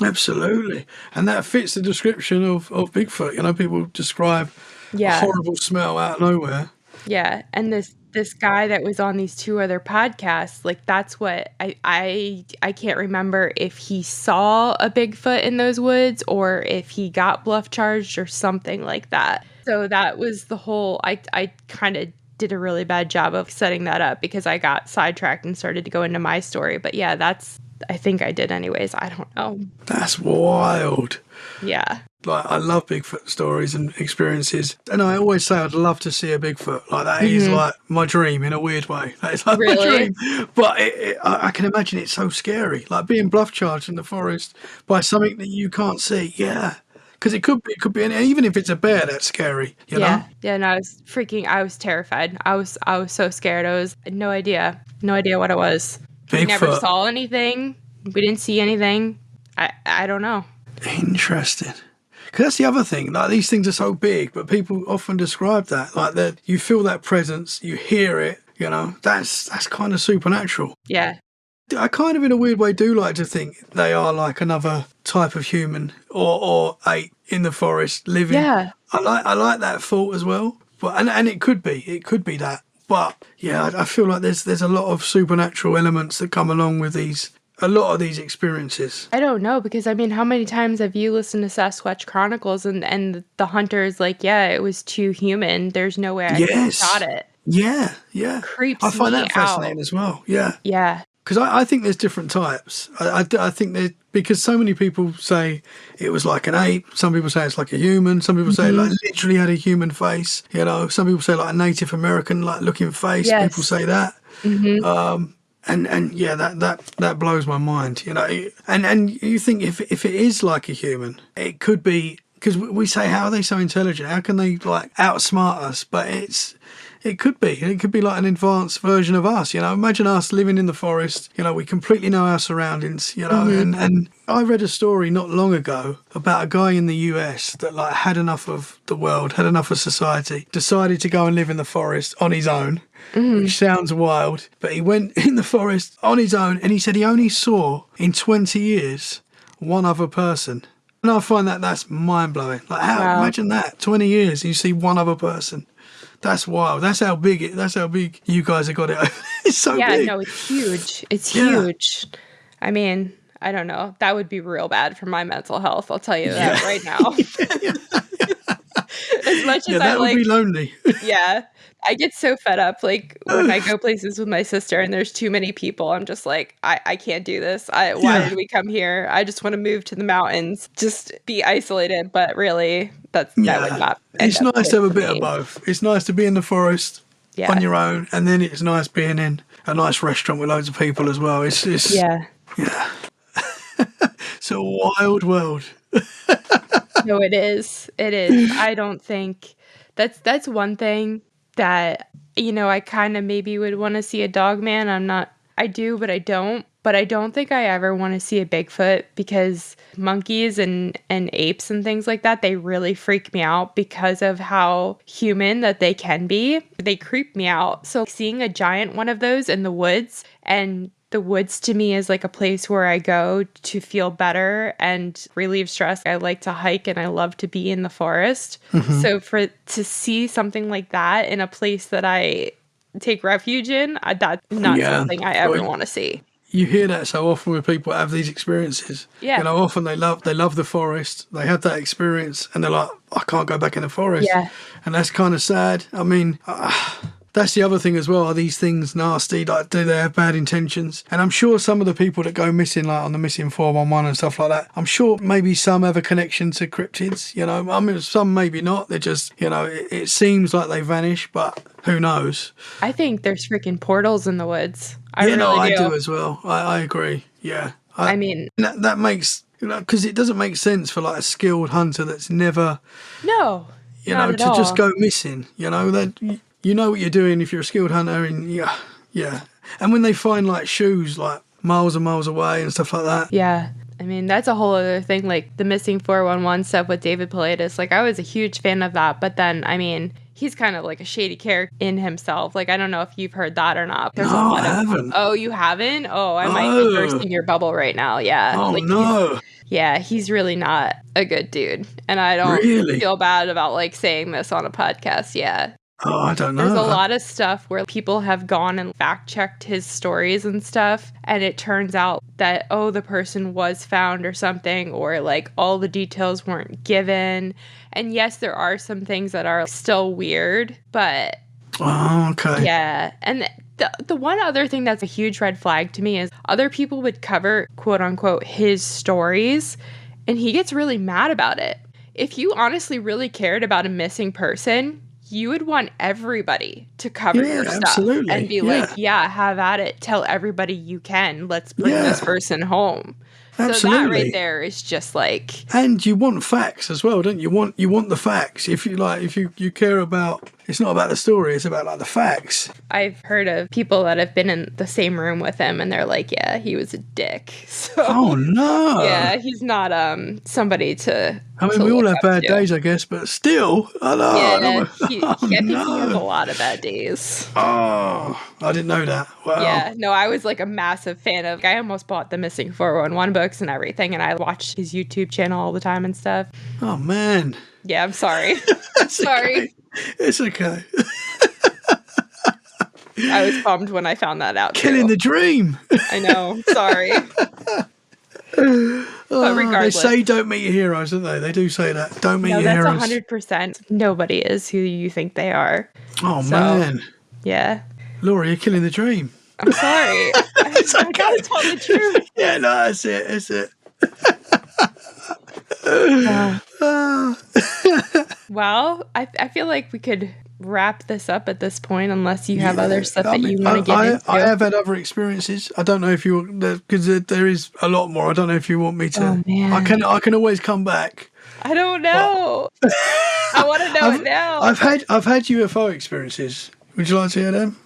Absolutely. And that fits the description of Bigfoot. People describe a horrible smell out of nowhere. Yeah. And this guy that was on these 2 other podcasts, like, that's what I can't remember if he saw a Bigfoot in those woods or if he got bluff charged or something like that. So that was the whole, I kind of did a really bad job of setting that up because I got sidetracked and started to go into my story. But yeah, I think I did anyways. I don't know. That's wild. Yeah. Like, I love Bigfoot stories and experiences. And I always say I'd love to see a Bigfoot. Like, that is like my dream in a weird way. That is like my dream. But I can imagine it's so scary. Like being bluff charged in the forest by something that you can't see. Yeah. Because it could be, and even if it's a bear, that's scary. You know? Yeah. No, I was terrified. I was so scared. I had no idea what it was. Bigfoot. We never saw anything. We didn't see anything. I don't know. Interesting. Because that's the other thing. Like, these things are so big, but people often describe that like that. You feel that presence, you hear it. That's kind of supernatural. Yeah. I kind of, in a weird way, do like to think they are like another type of human or ape in the forest living. Yeah. I like that thought as well. But and it could be that. But yeah, I feel like there's a lot of supernatural elements that come along with a lot of these experiences. I don't know, because I mean, how many times have you listened to Sasquatch Chronicles and the hunter's like, yeah, it was too human. There's no way I could have shot it. Yeah. Creeps I find me that fascinating out. as well. Yeah. Yeah. Because I think there's different types. I think that because so many people say it was like an ape. Some people say it's like a human. Some people say it like literally had a human face. Some people say like a Native American like looking face. Yes. People say that. And yeah, that blows my mind. And you think if it is like a human, it could be, because we say, how are they so intelligent? How can they like outsmart us? But it could be like an advanced version of us. Imagine us living in the forest. We completely know our surroundings. And I read a story not long ago about a guy in the US that like had enough of the world, had enough of society, decided to go and live in the forest on his own. Which sounds wild, but he went in the forest on his own, and he said he only saw in 20 years one other person. And I find that's mind-blowing. Like, imagine that, 20 years and you see one other person. That's wild. That's how big you guys have got it. It's so big. Yeah, no, it's huge. It's huge. I mean, I don't know. That would be real bad for my mental health. I'll tell you that right now. As much as that would be lonely. Yeah. I get so fed up, like, when I go places with my sister and there's too many people. I'm just like, I can't do this. Why did we come here? I just want to move to the mountains, just be isolated. But really, that would not. It's nice to have a bit of both. It's nice to be in the forest on your own, and then it's nice being in a nice restaurant with loads of people as well. It's yeah. It's a wild world. No, it is. It is. I don't think that's one thing that, I kind of maybe would want to see a dog man. I do, but I don't. But I don't think I ever want to see a Bigfoot, because monkeys and apes and things like that, they really freak me out because of how human that they can be. They creep me out. So seeing a giant one of those in the woods, and the woods to me is like a place where I go to feel better and relieve stress. I like to hike and I love to be in the forest. So to see something like that in a place that I take refuge in, that's not something I ever want to see. You hear that so often with people that have these experiences. Yeah. Often they love the forest. They have that experience and they're like, I can't go back in the forest. Yeah. And that's kind of sad. I mean, That's the other thing as well. Are these things nasty? Like, do they have bad intentions? And I'm sure some of the people that go missing, like on the missing 411 and stuff like that, I'm sure maybe some have a connection to cryptids. You know, I mean, some maybe not. They're just, you know, it seems like they vanish, but who knows? I think there's freaking portals in the woods. I Yeah, no, really I do. do as well. I agree. Yeah. I mean, that makes, you know, because it doesn't make sense for like a skilled hunter that's never, no, you not know, at to just all. go missing. You know, that you know what you're doing if you're a skilled hunter, and yeah. And when they find like shoes like miles and miles away and stuff like that. Yeah. I mean, that's a whole other thing, like the missing 411 stuff with David Paulides. Like, I was a huge fan of that, but then, I mean, he's kind of like a shady character in himself. Like, I don't know if you've heard that or not. There's a No, lot I of, haven't. oh, you haven't? Oh, I might be Oh. bursting your bubble right now. Yeah. Oh like, no. Yeah, he's really not a good dude. And I don't Really? feel bad about like saying this on a podcast. Yeah. Oh, I don't know. There's a lot of stuff where people have gone and fact checked his stories and stuff. And it turns out that, oh, the person was found or something, or like all the details weren't given. And yes, there are some things that are still weird, but Oh, okay. yeah. And the one other thing that's a huge red flag to me is other people would cover, quote unquote, his stories, and he gets really mad about it. If you honestly really cared about a missing person, you would want everybody to cover Yeah, your stuff absolutely. and be like, yeah, have at it. Tell everybody you can. Let's bring this person home. So that Absolutely. right there is just like, And you want facts as well, don't you? You want the facts. If you like, if you care about, it's not about the story, it's about like the facts. I've heard of people that have been in the same room with him and they're like, yeah, he was a dick. So Oh no. yeah, he's not somebody to. I mean, to we all look have up bad to. days, I guess, but still, I know. Yeah, I think he has no. a lot of bad days. Oh, I didn't know that. Wow. Yeah, no, I was like a massive fan of. I almost bought the Missing 411 books and everything, and I watched his YouTube channel all the time and stuff. Oh man. Yeah, I'm sorry. Sorry. Okay. It's okay. I was bummed when I found that out. Killing too. the dream. I know. Sorry. But They regardless, say don't meet your heroes, don't they? They do say that. Don't meet no, your that's heroes. 100%. Nobody is who you think they are. Oh So- man. Yeah. Laura, you're killing the dream. I'm sorry. I gotta tell the truth. Yeah, no, that's it. That's it. Well, I feel like we could wrap this up at this point unless you have other stuff I that mean, you want to get into. I have had other experiences. I don't know if you, because there is a lot more. I don't know if you want me to. Oh, man. I can always come back. I don't know. I want to know it now. I've had UFO experiences. Would you like to hear them?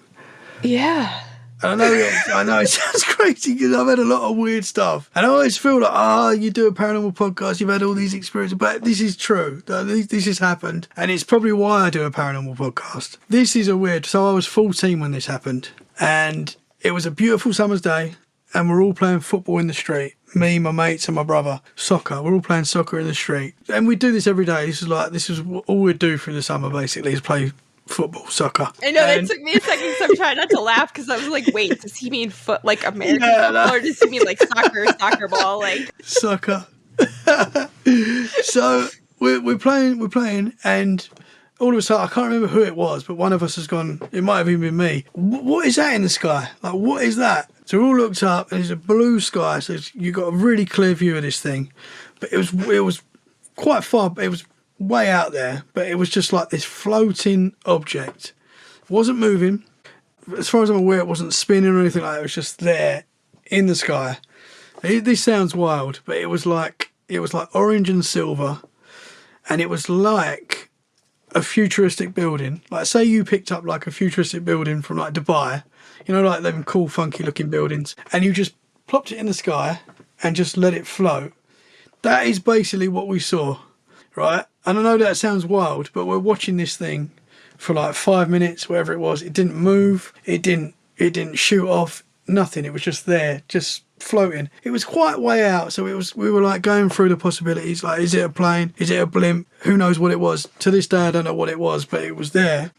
Yeah. And I know it sounds crazy because I've had a lot of weird stuff, and I always feel like, you do a paranormal podcast, you've had all these experiences, but this is true. This has happened, and it's probably why I do a paranormal podcast. This is a weird. So I was 14 when this happened, and it was a beautiful summer's day, and we're all playing football in the street. Me, my mates, and my brother. Soccer. We're all playing soccer in the street, and we do this every day. This is all we'd do through the summer, basically, is play football, soccer. I know And- that took me a second because I'm trying not to laugh because I was like, wait, does he mean foot like American Yeah, football no. or does he mean like soccer ball? Like, Soccer. So we're playing, and all of a sudden, I can't remember who it was, but one of us has gone, it might have even been me. What is that in the sky? Like, what is that? So we all looked up, and it's a blue sky, so you got a really clear view of this thing. But it was quite far, it was way out there, but it was just like this floating object. It wasn't moving. As far as I'm aware, it wasn't spinning or anything like that. It was just there in the sky. This sounds wild, but it was like orange and silver, and it was like a futuristic building. Like, say you picked up like a futuristic building from like Dubai, you know, like them cool, funky looking buildings, and you just plopped it in the sky and just let it float. That is basically what we saw, right? And I know that sounds wild, but we're watching this thing for like 5 minutes, wherever it was. It didn't move. It didn't shoot off. Nothing. It was just there, just floating. It was quite way out, so we were like going through the possibilities. Like, is it a plane? Is it a blimp? Who knows what it was? To this day, I don't know what it was, but it was there.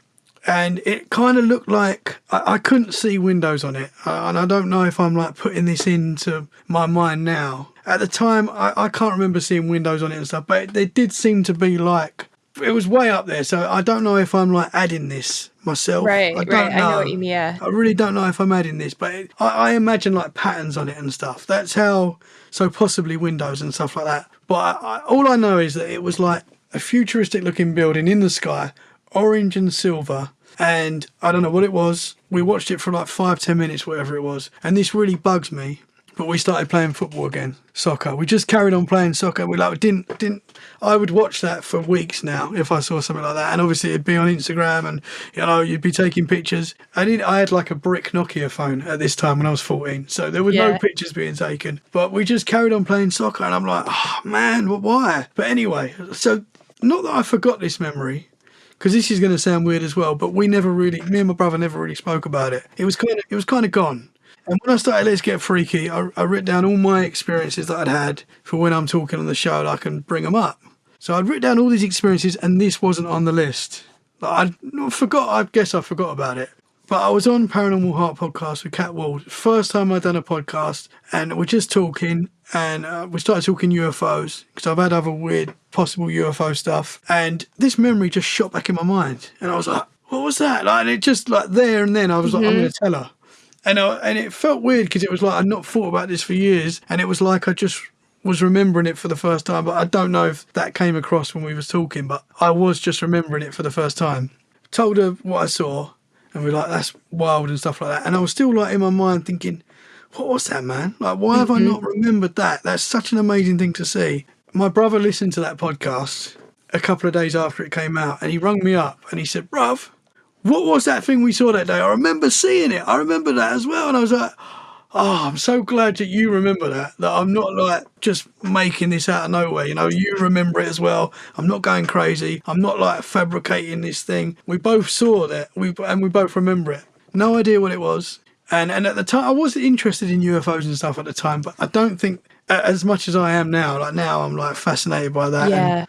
And it kind of looked like I couldn't see windows on it, and I don't know if I'm like putting this into my mind now. At the time, I can't remember seeing windows on it and stuff, but they did seem to be like it was way up there. So I don't know if I'm like adding this myself. I Right. don't I know what know. you mean. Yeah. I really don't know if I'm adding this, but I imagine like patterns on it and stuff. That's how, so possibly windows and stuff like that. But all I know is that it was like a futuristic looking building in the sky, orange and silver. And I don't know what it was. We watched it for like 5-10 minutes, whatever it was. And this really bugs me. But we started playing football again, soccer. We just carried on playing soccer. We like didn't. I would watch that for weeks now if I saw something like that. And obviously it'd be on Instagram, and you'd be taking pictures. I had like a brick Nokia phone at this time when I was 14, so there were no pictures being taken. But we just carried on playing soccer, and I'm like, oh man, why? But anyway, so not that I forgot this memory, because this is going to sound weird as well, but me and my brother never really spoke about it. It was kind of gone. And when I started Let's Get Freaky, I wrote down all my experiences that I'd had for when I'm talking on the show, and I can bring them up. So I'd written down all these experiences, and this wasn't on the list. I guess I forgot about it. But I was on Paranormal Heart podcast with Cat Ward. First time I'd done a podcast, and we're just talking, and we started talking UFOs, because I've had other weird possible UFO stuff. And this memory just shot back in my mind. And I was like, what was that? Like, and it just like there and then I was like, I'm going to tell her. And it felt weird because it was like I'd not thought about this for years, and it was like I just was remembering it for the first time. But I don't know if that came across when we was talking, but I was just remembering it for the first time. Told her what I saw, and we were like, that's wild and stuff like that. And I was still like in my mind thinking, what was that, man? Like, why have I not remembered that? That's such an amazing thing to see. My brother listened to that podcast a couple of days after it came out, and he rung me up and he said, bruv, what was that thing we saw that day? I remember seeing it. I remember that as well. And I was like, oh, I'm so glad that you remember that I'm not like just making this out of nowhere. You remember it as well. I'm not going crazy. I'm not like fabricating this thing. We both saw that we both remember it. No idea what it was. And at the time, I wasn't interested in UFOs and stuff at the time, but I don't think as much as I am now. Like now I'm like fascinated by that. Yeah.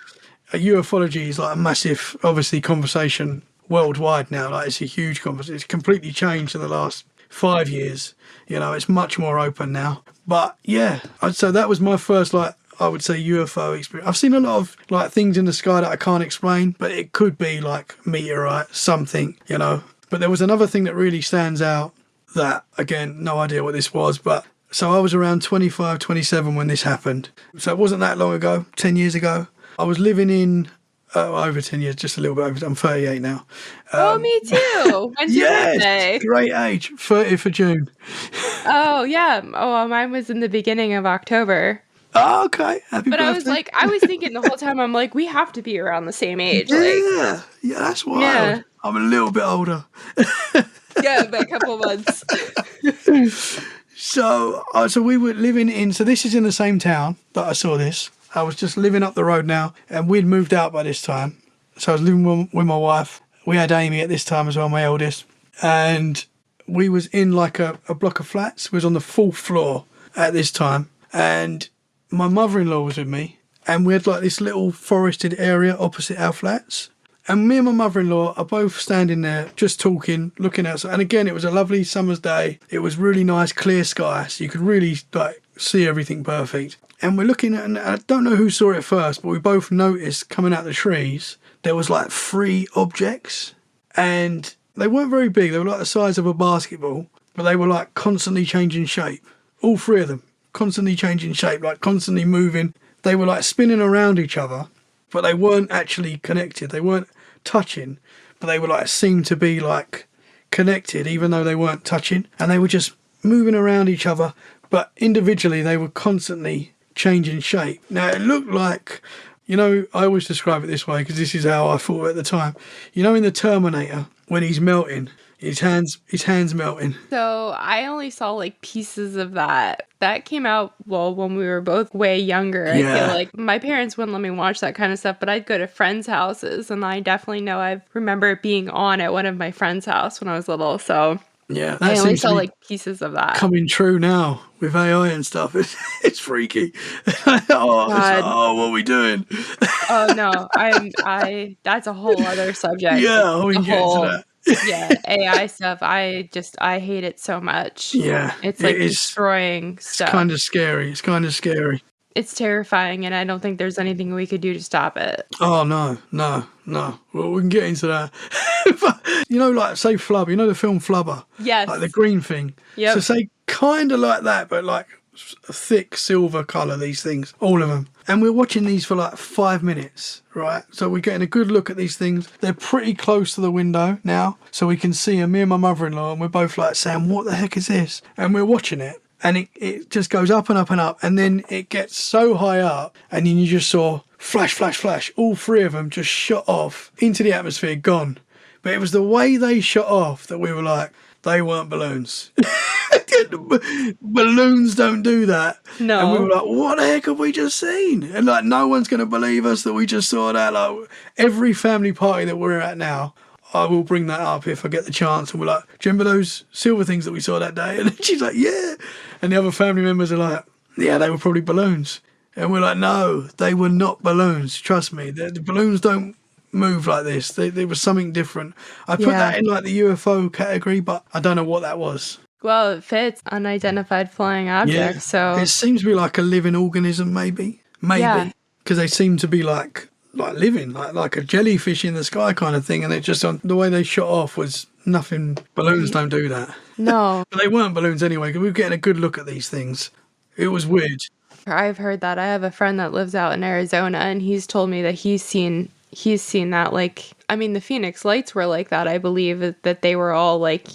And ufology is like a massive, obviously, conversation worldwide now. Like it's a huge conversation. It's completely changed in the last 5 years. It's much more open now. But yeah, so that was my first, like, I would say UFO experience. I've seen a lot of like things in the sky that I can't explain, but it could be like meteorite, something, But there was another thing that really stands out that, again, no idea what this was, but so I was around 25, 27 when this happened. So it wasn't that long ago, 10 years ago. I was living in over 10 years, just a little bit over. I'm 38 now. Me too. When's your birthday? Great age, 30th of June. Oh, yeah. Oh, mine was in the beginning of October. Oh, okay. Happy birthday. I was thinking the whole time, I'm like, we have to be around the same age. Yeah, that's wild. Yeah. I'm a little bit older. Yeah, by a couple of months. So we were living in, so this is in the same town that I saw this. I was just living up the road now, and we'd moved out by this time. So I was living with my wife. We had Amy at this time as well, my eldest. And we was in like a block of flats. We was on the 4th floor at this time. And my mother-in-law was with me. And we had like this little forested area opposite our flats. And me and my mother-in-law are both standing there, just talking, looking outside. And again, it was a lovely summer's day. It was really nice, clear sky. So you could really like see everything perfect. And we're looking at, and I don't know who saw it first, but we both noticed coming out the trees, there was like 3 objects. And they weren't very big. They were like the size of a basketball, but they were like constantly changing shape. All 3 of them, constantly changing shape, like constantly moving. They were like spinning around each other, but they weren't actually connected. They weren't touching, but they were like, seemed to be like connected, even though they weren't touching. And they were just moving around each other, but individually they were constantly changing shape. Now it looked like, I always describe it this way because this is how I thought at the time. In the Terminator, when he's melting, his hands melting. So I only saw like pieces of that. That came out, when we were both way younger. I feel like my parents wouldn't let me watch that kind of stuff, but I'd go to friends' houses, and I definitely know I remember it being on at one of my friends' house when I was little. So yeah, I only saw like pieces of that. Coming true now with AI and stuff. It's freaky. What are we doing? Oh no, that's a whole other subject. Yeah, we can get into that. Yeah, AI stuff. I hate it so much. Yeah, it's like destroying stuff. It's kind of scary. It's terrifying, and I don't think there's anything we could do to stop it. Oh, no. Well, we can get into that. But, like, say Flubber, the film Flubber? Yes. Like the green thing. Yep. So say kind of like that, but like a thick silver colour, these things, all of them. And we're watching these for like 5 minutes, right? So we're getting a good look at these things. They're pretty close to the window now, so we can see them, me and my mother-in-law, and we're both like saying, what the heck is this? And we're watching it. And it just goes up and up and up, and then it gets so high up, and then you just saw flash, flash, flash. All three of them just shot off into the atmosphere, gone. But it was the way they shot off that we were like, they weren't balloons. Balloons don't do that. No. And we were like, what the heck have we just seen? And like, no one's going to believe us that we just saw that. Like, every family party that we're at now, I will bring that up if I get the chance. And we're like, do you remember those silver things that we saw that day? And she's like, yeah. And the other family members are like, yeah, they were probably balloons. And we're like, no, they were not balloons. Trust me. The balloons don't move like this. There was something different. I put that in like the UFO category, but I don't know what that was. Well, it fits unidentified flying objects, so... It seems to be like a living organism, maybe. Maybe. Because they seem to be like living, like a jellyfish in the sky kind of thing, and it just, the way they shot off was nothing. Balloons don't do that. No. But they weren't balloons anyway, because we were getting a good look at these things. It was weird. I've heard that. I have a friend that lives out in Arizona, and he's told me that he's seen that, like, I mean, the Phoenix Lights were like that, I believe, that they were all like,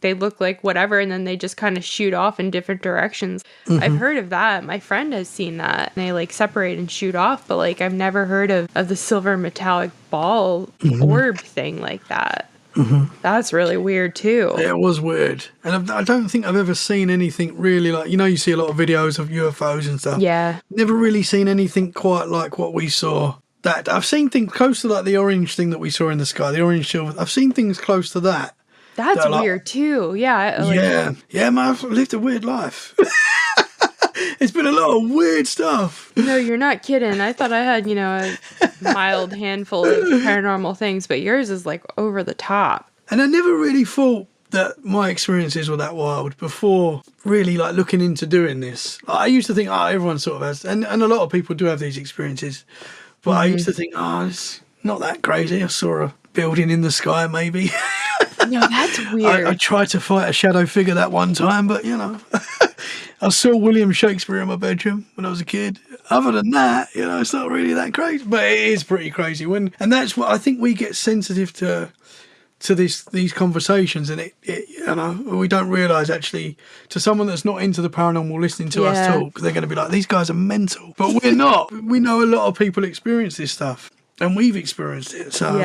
they look like whatever, and then they just kind of shoot off in different directions. Mm-hmm. I've heard of that. My friend has seen that. And they like separate and shoot off, but like I've never heard of the silver metallic ball orb thing like that. Mm-hmm. That's really weird too. Yeah, it was weird. And I don't think I've ever seen anything really like, you see a lot of videos of UFOs and stuff. Yeah. Never really seen anything quite like what we saw. That I've seen things close to like the orange thing that we saw in the sky, the orange silver. I've seen things close to that. That's weird too. Yeah. Yeah, man, I've lived a weird life. It's been a lot of weird stuff. No, you're not kidding. I thought I had, a mild handful of paranormal things, but yours is like over the top. And I never really thought that my experiences were that wild before really like looking into doing this. I used to think, everyone sort of has, and a lot of people do have these experiences. But I used to think, it's not that crazy. I saw a building in the sky, maybe. No, that's weird. I tried to fight a shadow figure that one time, but, I saw William Shakespeare in my bedroom when I was a kid. Other than that, it's not really that crazy. But it is pretty crazy. And that's what I think we get sensitive to these conversations, and we don't realise actually, to someone that's not into the paranormal listening to us talk, they're going to be like, these guys are mental. But we're not. We know a lot of people experience this stuff, and we've experienced it. So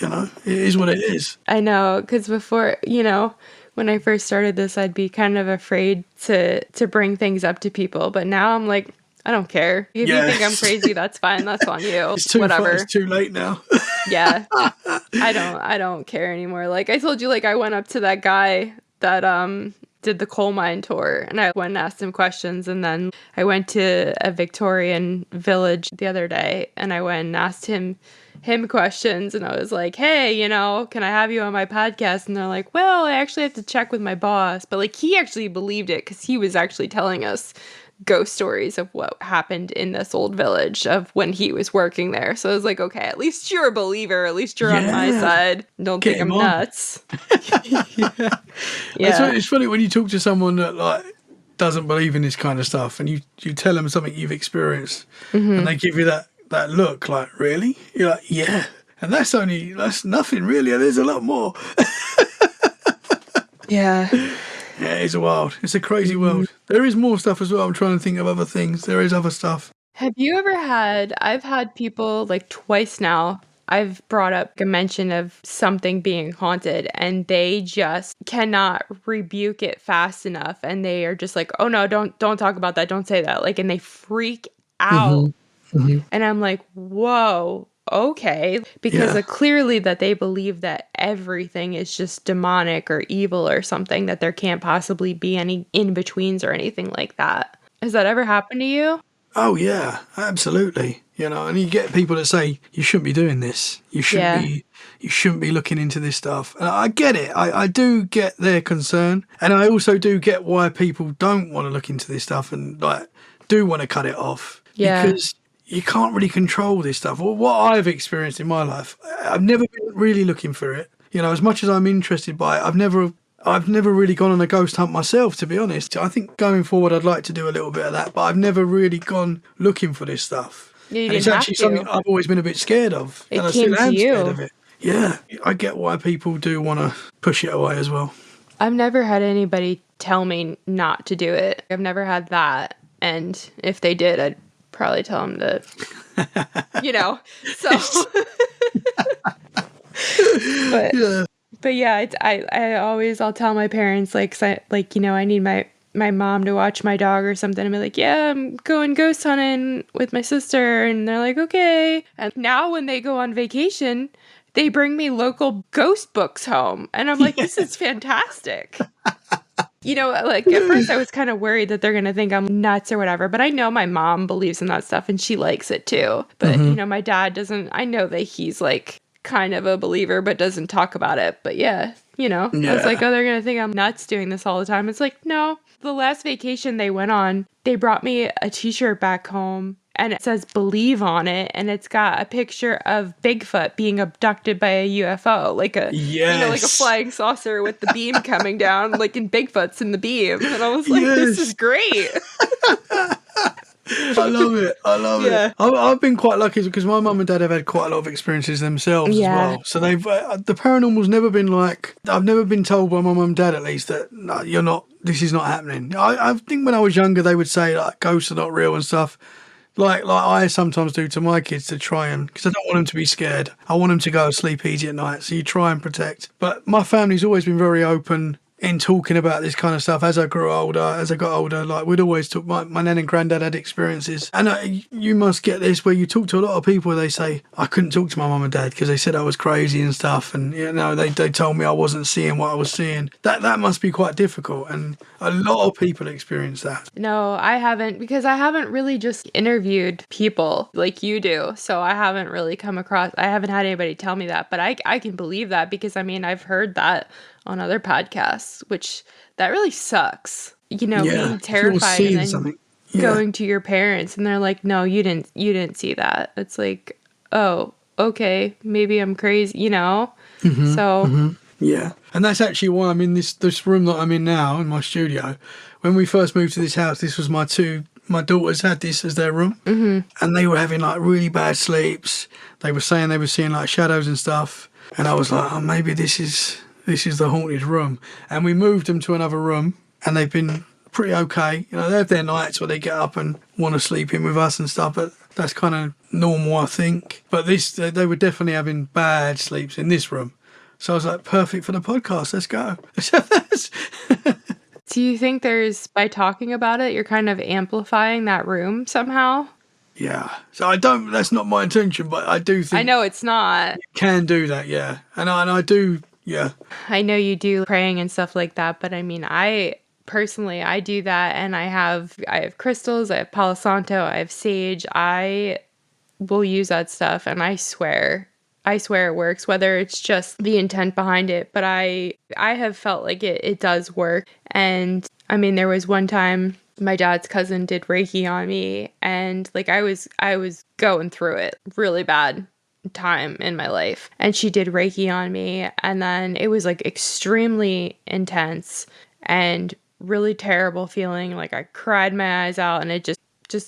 it is what it is. I know, because before, when I first started this, I'd be kind of afraid to bring things up to people, but now I'm like, I don't care. If you think I'm crazy, that's fine. That's on you. Whatever. It's too late now. Yeah. I don't care anymore. Like I told you, like I went up to that guy that did the coal mine tour, and I went and asked him questions, and then I went to a Victorian village the other day, and I went and asked him questions, and I was like, hey, can I have you on my podcast? And they're like, well, I actually have to check with my boss. But like he actually believed it, because he was actually telling us ghost stories of what happened in this old village of when he was working there. So I was like, okay, at least you're a believer. At least you're on my side. Don't think I'm nuts. Yeah. It's funny when you talk to someone that like doesn't believe in this kind of stuff, and you tell them something you've experienced, and they give you that look like, really? You're like, yeah. And that's nothing really. There's a lot more. Yeah. Yeah, it's wild. It's a crazy world. There is more stuff as well. I'm trying to think of other things. There is other stuff. Have you ever I've had people like twice now, I've brought up a mention of something being haunted, and they just cannot rebuke it fast enough. And they are just like, oh no, don't talk about that. Don't say that. Like, and they freak out. Mm-hmm. And I'm like, whoa. Okay, because clearly that they believe that everything is just demonic or evil or something, that there can't possibly be any in-betweens or anything like that. Has that ever happened to you? Oh yeah, absolutely. And you get people that say you shouldn't be doing this. You shouldn't be looking into this stuff. And I get it. I do get their concern, and I also do get why people don't want to look into this stuff and like do want to cut it off Yeah. because you can't really control this stuff. Well, what I've experienced in my life, I've never been really looking for it. You know, as much as I'm interested by it, I've never really gone on a ghost hunt myself, to be honest. I think going forward, I'd like to do a little bit of that, but I've never really gone looking for this stuff. You And it's didn't have actually something to. I've always been a bit scared of. It And I came still to am scared you. of it. Yeah, I get why people do want to push it away as well. I've never had anybody tell me not to do it. I've never had that. And if they did, I'd probably tell them to, so. but Yeah. but yeah, I'll tell my parents, like, 'cause I need my mom to watch my dog or something, and be like, yeah, I'm going ghost hunting with my sister, and they're like, okay. And now when they go on vacation, they bring me local ghost books home, and I'm like, this is fantastic. Like, at first I was kind of worried that they're gonna think I'm nuts or whatever, but I know my mom believes in that stuff and she likes it too. But my dad doesn't. I know that he's like kind of a believer but doesn't talk about it. But yeah. I was like, oh, they're gonna think I'm nuts doing this all the time. It's like, no. The last vacation they went on, they brought me a t-shirt back home and it says believe on it, and it's got a picture of Bigfoot being abducted by a UFO, like a like a flying saucer with the beam coming down, like in Bigfoot's in the beam. And I was like, this is great. I love it. I've been quite lucky because my mum and dad have had quite a lot of experiences themselves as well. So they've the paranormal's never been like, I've never been told by my mum and dad at least that no, you're not. This is not happening. I think when I was younger they would say like ghosts are not real and stuff. Like I sometimes do to my kids to try and, because I don't want them to be scared. I want them to go to sleep easy at night. So you try and protect. But my family's always been very open in talking about this kind of stuff. As I got older, like we'd always talk. My nan and granddad had experiences, and you must get this where you talk to a lot of people. They say I couldn't talk to my mum and dad because they said I was crazy and stuff, and they told me I wasn't seeing what I was seeing. That must be quite difficult, and a lot of people experience that. No, I haven't, because I haven't really just interviewed people like you do. So I haven't really I haven't had anybody tell me that, but I can believe that because I've heard that on other podcasts, which that really sucks. Being terrified and then going to your parents and they're like, no, you didn't see that. It's like, oh, okay, maybe I'm crazy, So yeah, and that's actually why I'm in this room that I'm in now in my studio. When we first moved to this house, this was my daughters had this as their room, and they were having like really bad sleeps. They were saying they were seeing like shadows and stuff, and I was like, oh, maybe this is the haunted room. And we moved them to another room, and they've been pretty okay. They have their nights where they get up and want to sleep in with us and stuff, but that's kind of normal, I think. But they were definitely having bad sleeps in this room. So I was like, perfect for the podcast. Let's go. Do you think by talking about it, you're kind of amplifying that room somehow? Yeah. So that's not my intention, but I do think. I know it's not. You can do that, yeah. And I do, yeah. I know you do praying and stuff like that, but I personally, I do that, and I have crystals, I have Palo Santo, I have sage. I will use that stuff, and I swear it works, whether it's just the intent behind it. But I have felt like it does work. And there was one time my dad's cousin did Reiki on me, and like I was going through it really bad time in my life, and she did Reiki on me, and then it was like extremely intense and really terrible feeling. Like I cried my eyes out, and it just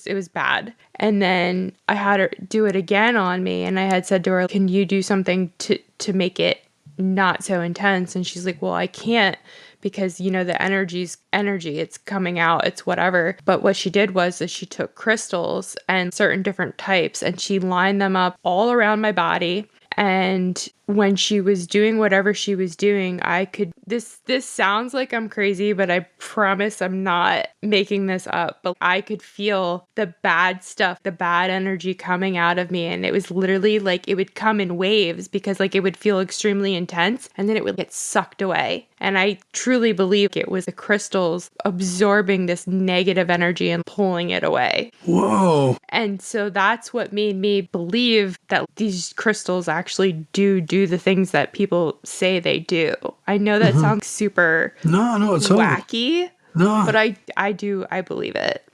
it was bad. And then I had her do it again on me, and I had said to her, can you do something to make it not so intense? And she's like, well, I can't, because the energy's energy, it's coming out, it's whatever. But what she did was that she took crystals and certain different types, and she lined them up all around my body. And when she was doing whatever she was doing, I could, this sounds like I'm crazy, but I promise I'm not making this up. But I could feel the bad stuff, the bad energy coming out of me. And it was literally like it would come in waves, because like it would feel extremely intense and then it would get sucked away. And I truly believe it was the crystals absorbing this negative energy and pulling it away. Whoa. And so that's what made me believe that these crystals actually do the things that people say they do. I know that sounds super no, it's all wacky. No. But I believe it.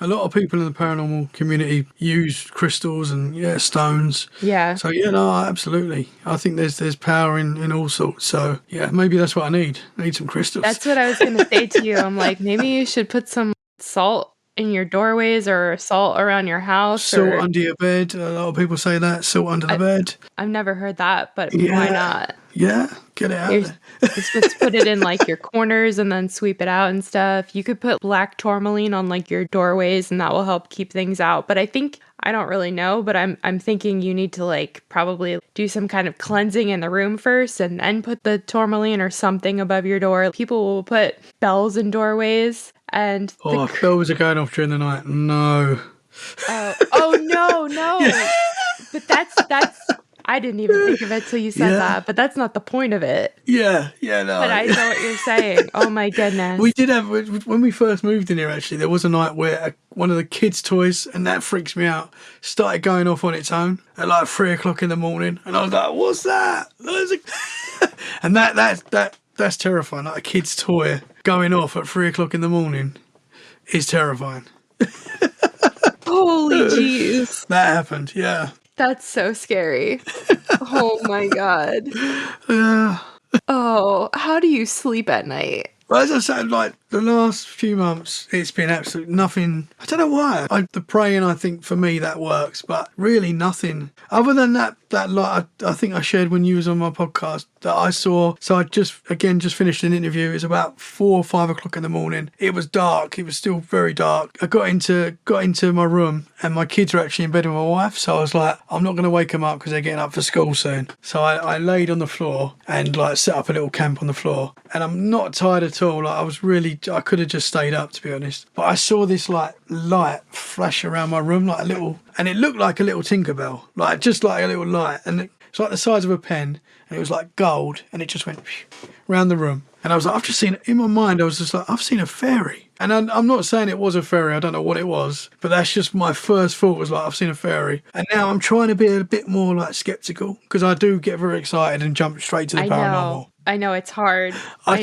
A lot of people in the paranormal community use crystals and stones. Yeah. So no, absolutely. I think there's power in all sorts. So yeah, maybe that's what I need. I need some crystals. That's what I was going to say to you. I'm like, maybe you should put some salt in your doorways or salt around your house. Salt under your bed. A lot of people say that. Salt under the bed. I've never heard that, but why not? Yeah, get it out there. You're supposed to put it in like your corners and then sweep it out and stuff. You could put black tourmaline on like your doorways and that will help keep things out. But I think, I don't really know, but I'm thinking you need to like probably do some kind of cleansing in the room first and then put the tourmaline or something above your door. People will put bells in doorways and bells are going off during the night. No. No. Yeah. But that's I didn't even think of it till you said that, but that's not the point of it. No. But I know what you're saying. Oh my goodness. We did have, when we first moved in here, actually, there was a night where one of the kids' toys, and that freaks me out, started going off on its own at like 3 o'clock in the morning. And I was like, what's that? And that's terrifying. Like a kid's toy going off at 3 o'clock in the morning is terrifying. Holy jeez. That happened, yeah. That's so scary. Oh my God. Yeah. Oh, how do you sleep at night? Well, as I said, like the last few months, it's been absolutely nothing. I don't know why. The praying, I think for me that works, but really nothing other than that light. I think I shared when you was on my podcast that I saw. So I just finished an interview. It was about 4 or 5 o'clock in the morning. It was dark. It was still very dark. I got into my room and my kids were actually in bed with my wife. So I was like, I'm not going to wake them up because they're getting up for school soon. So I laid on the floor and like set up a little camp on the floor. And I'm not tired at all. Like I could have just stayed up, to be honest. But I saw this like light flash around my room, like a little, and it looked like a little Tinkerbell, like just like a little light, and it's like the size of a pen, and it was like gold, and it just went around the room. And I was like, I've just seen it. In my mind, I was just like, I've seen a fairy. And I'm not saying it was a fairy. I don't know what it was, but that's just my first thought was like, I've seen a fairy. And now I'm trying to be a bit more like skeptical because I do get very excited and jump straight to the paranormal. I know it's hard. I'm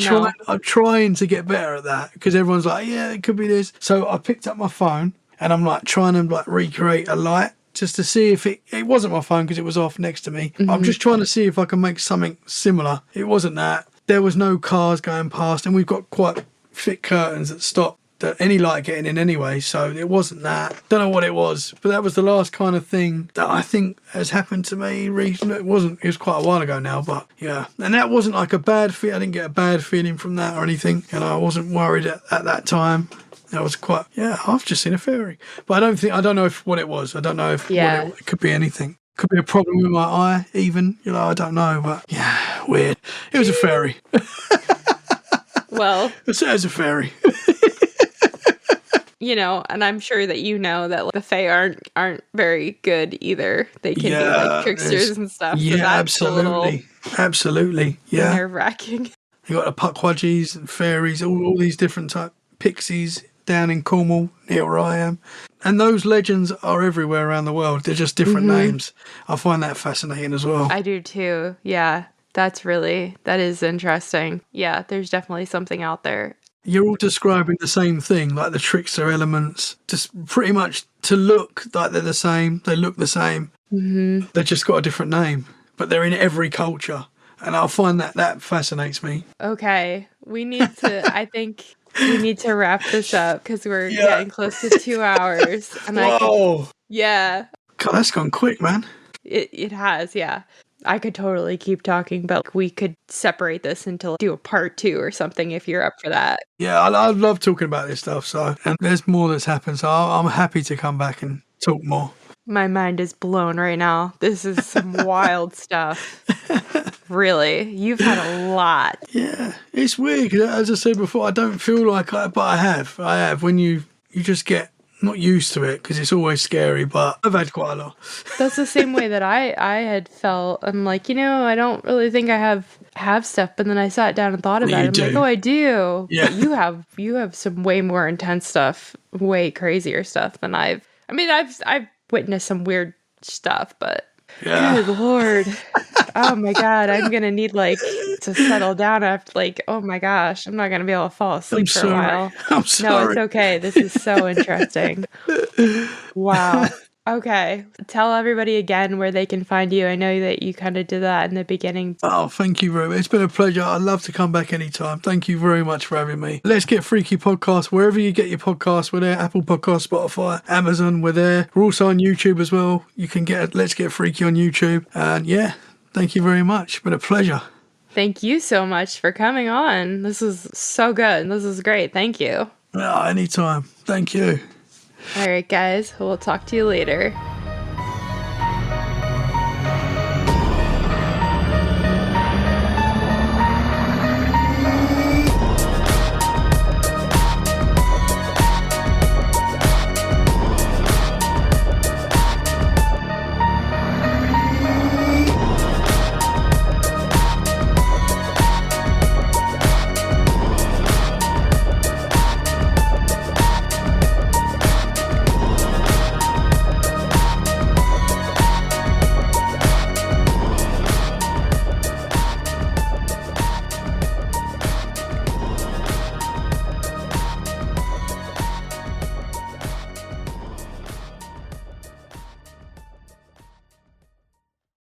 trying to get better at that because everyone's like, yeah, it could be this. So I picked up my phone and I'm like trying to like recreate a light just to see if it wasn't my phone because it was off next to me. Mm-hmm. I'm just trying to see if I can make something similar. It wasn't that. There was no cars going past and we've got quite thick curtains that stop any light getting in anyway, so it wasn't that. Don't know what it was, but that was the last kind of thing that I think has happened to me recently. It was quite a while ago now, but yeah. And that wasn't like a bad feel. I didn't get a bad feeling from that or anything, and I wasn't worried at that time. I was quite, I've just seen a fairy. But I don't know what it was. I don't know if it could be anything. Could be a problem with my eye even, I don't know, but yeah, weird. It was a fairy. Well, it was a fairy. And I'm sure that that the Fae aren't very good either. They can be like tricksters and stuff. Yeah, so absolutely. Yeah, nerve-wracking. You got the Puckwudgies and fairies, all these different type pixies down in Cornwall near where I am, and those legends are everywhere around the world. They're just different names. I find that fascinating as well. I do too. Yeah, that is interesting. Yeah, there's definitely something out there. You're all describing the same thing, like the trickster elements, just pretty much to look like they're the same. They look the same. Mm-hmm. They've just got a different name, but they're in every culture. And I find that fascinates me. Okay. I think we need to wrap this up because we're getting close to 2 hours. And Whoa. God, that's gone quick, man. It has, yeah. I could totally keep talking, but we could separate this until do a part 2 or something if you're up for that. Yeah, I love talking about this stuff. So, and there's more that's happened. So I'm happy to come back and talk more. My mind is blown right now. This is some wild stuff. Really, you've had a lot. Yeah, it's weird. As I said before, I don't feel like but I have. When you just get not used to it because it's always scary, but I've had quite a lot. That's the same way that I had felt. I'm like, I don't really think I have stuff, but then I sat down and thought about it. I'm like, oh, I do. Yeah. But you have some way more intense stuff, way crazier stuff than I've witnessed some weird stuff, but good Lord. Oh my God, I'm gonna need like to settle down after, like, oh my gosh, I'm not going to be able to fall asleep for a while. I'm No, it's sorry. okay. This is so interesting. Wow. Okay. Tell everybody again where they can find you. I know that you kind of did that in the beginning. Oh, thank you very much. It's been a pleasure. I'd love to come back anytime. Thank you very much for having me. Let's Get Freaky podcast. Wherever you get your podcasts, we're there. Apple Podcasts, Spotify, Amazon, we're there. We're also on YouTube as well. You can get Let's Get Freaky on YouTube. And yeah, thank you very much. It's been a pleasure. Thank you so much for coming on. This is so good. This is great. Thank you. Anytime. Thank you. All right, guys. We'll talk to you later.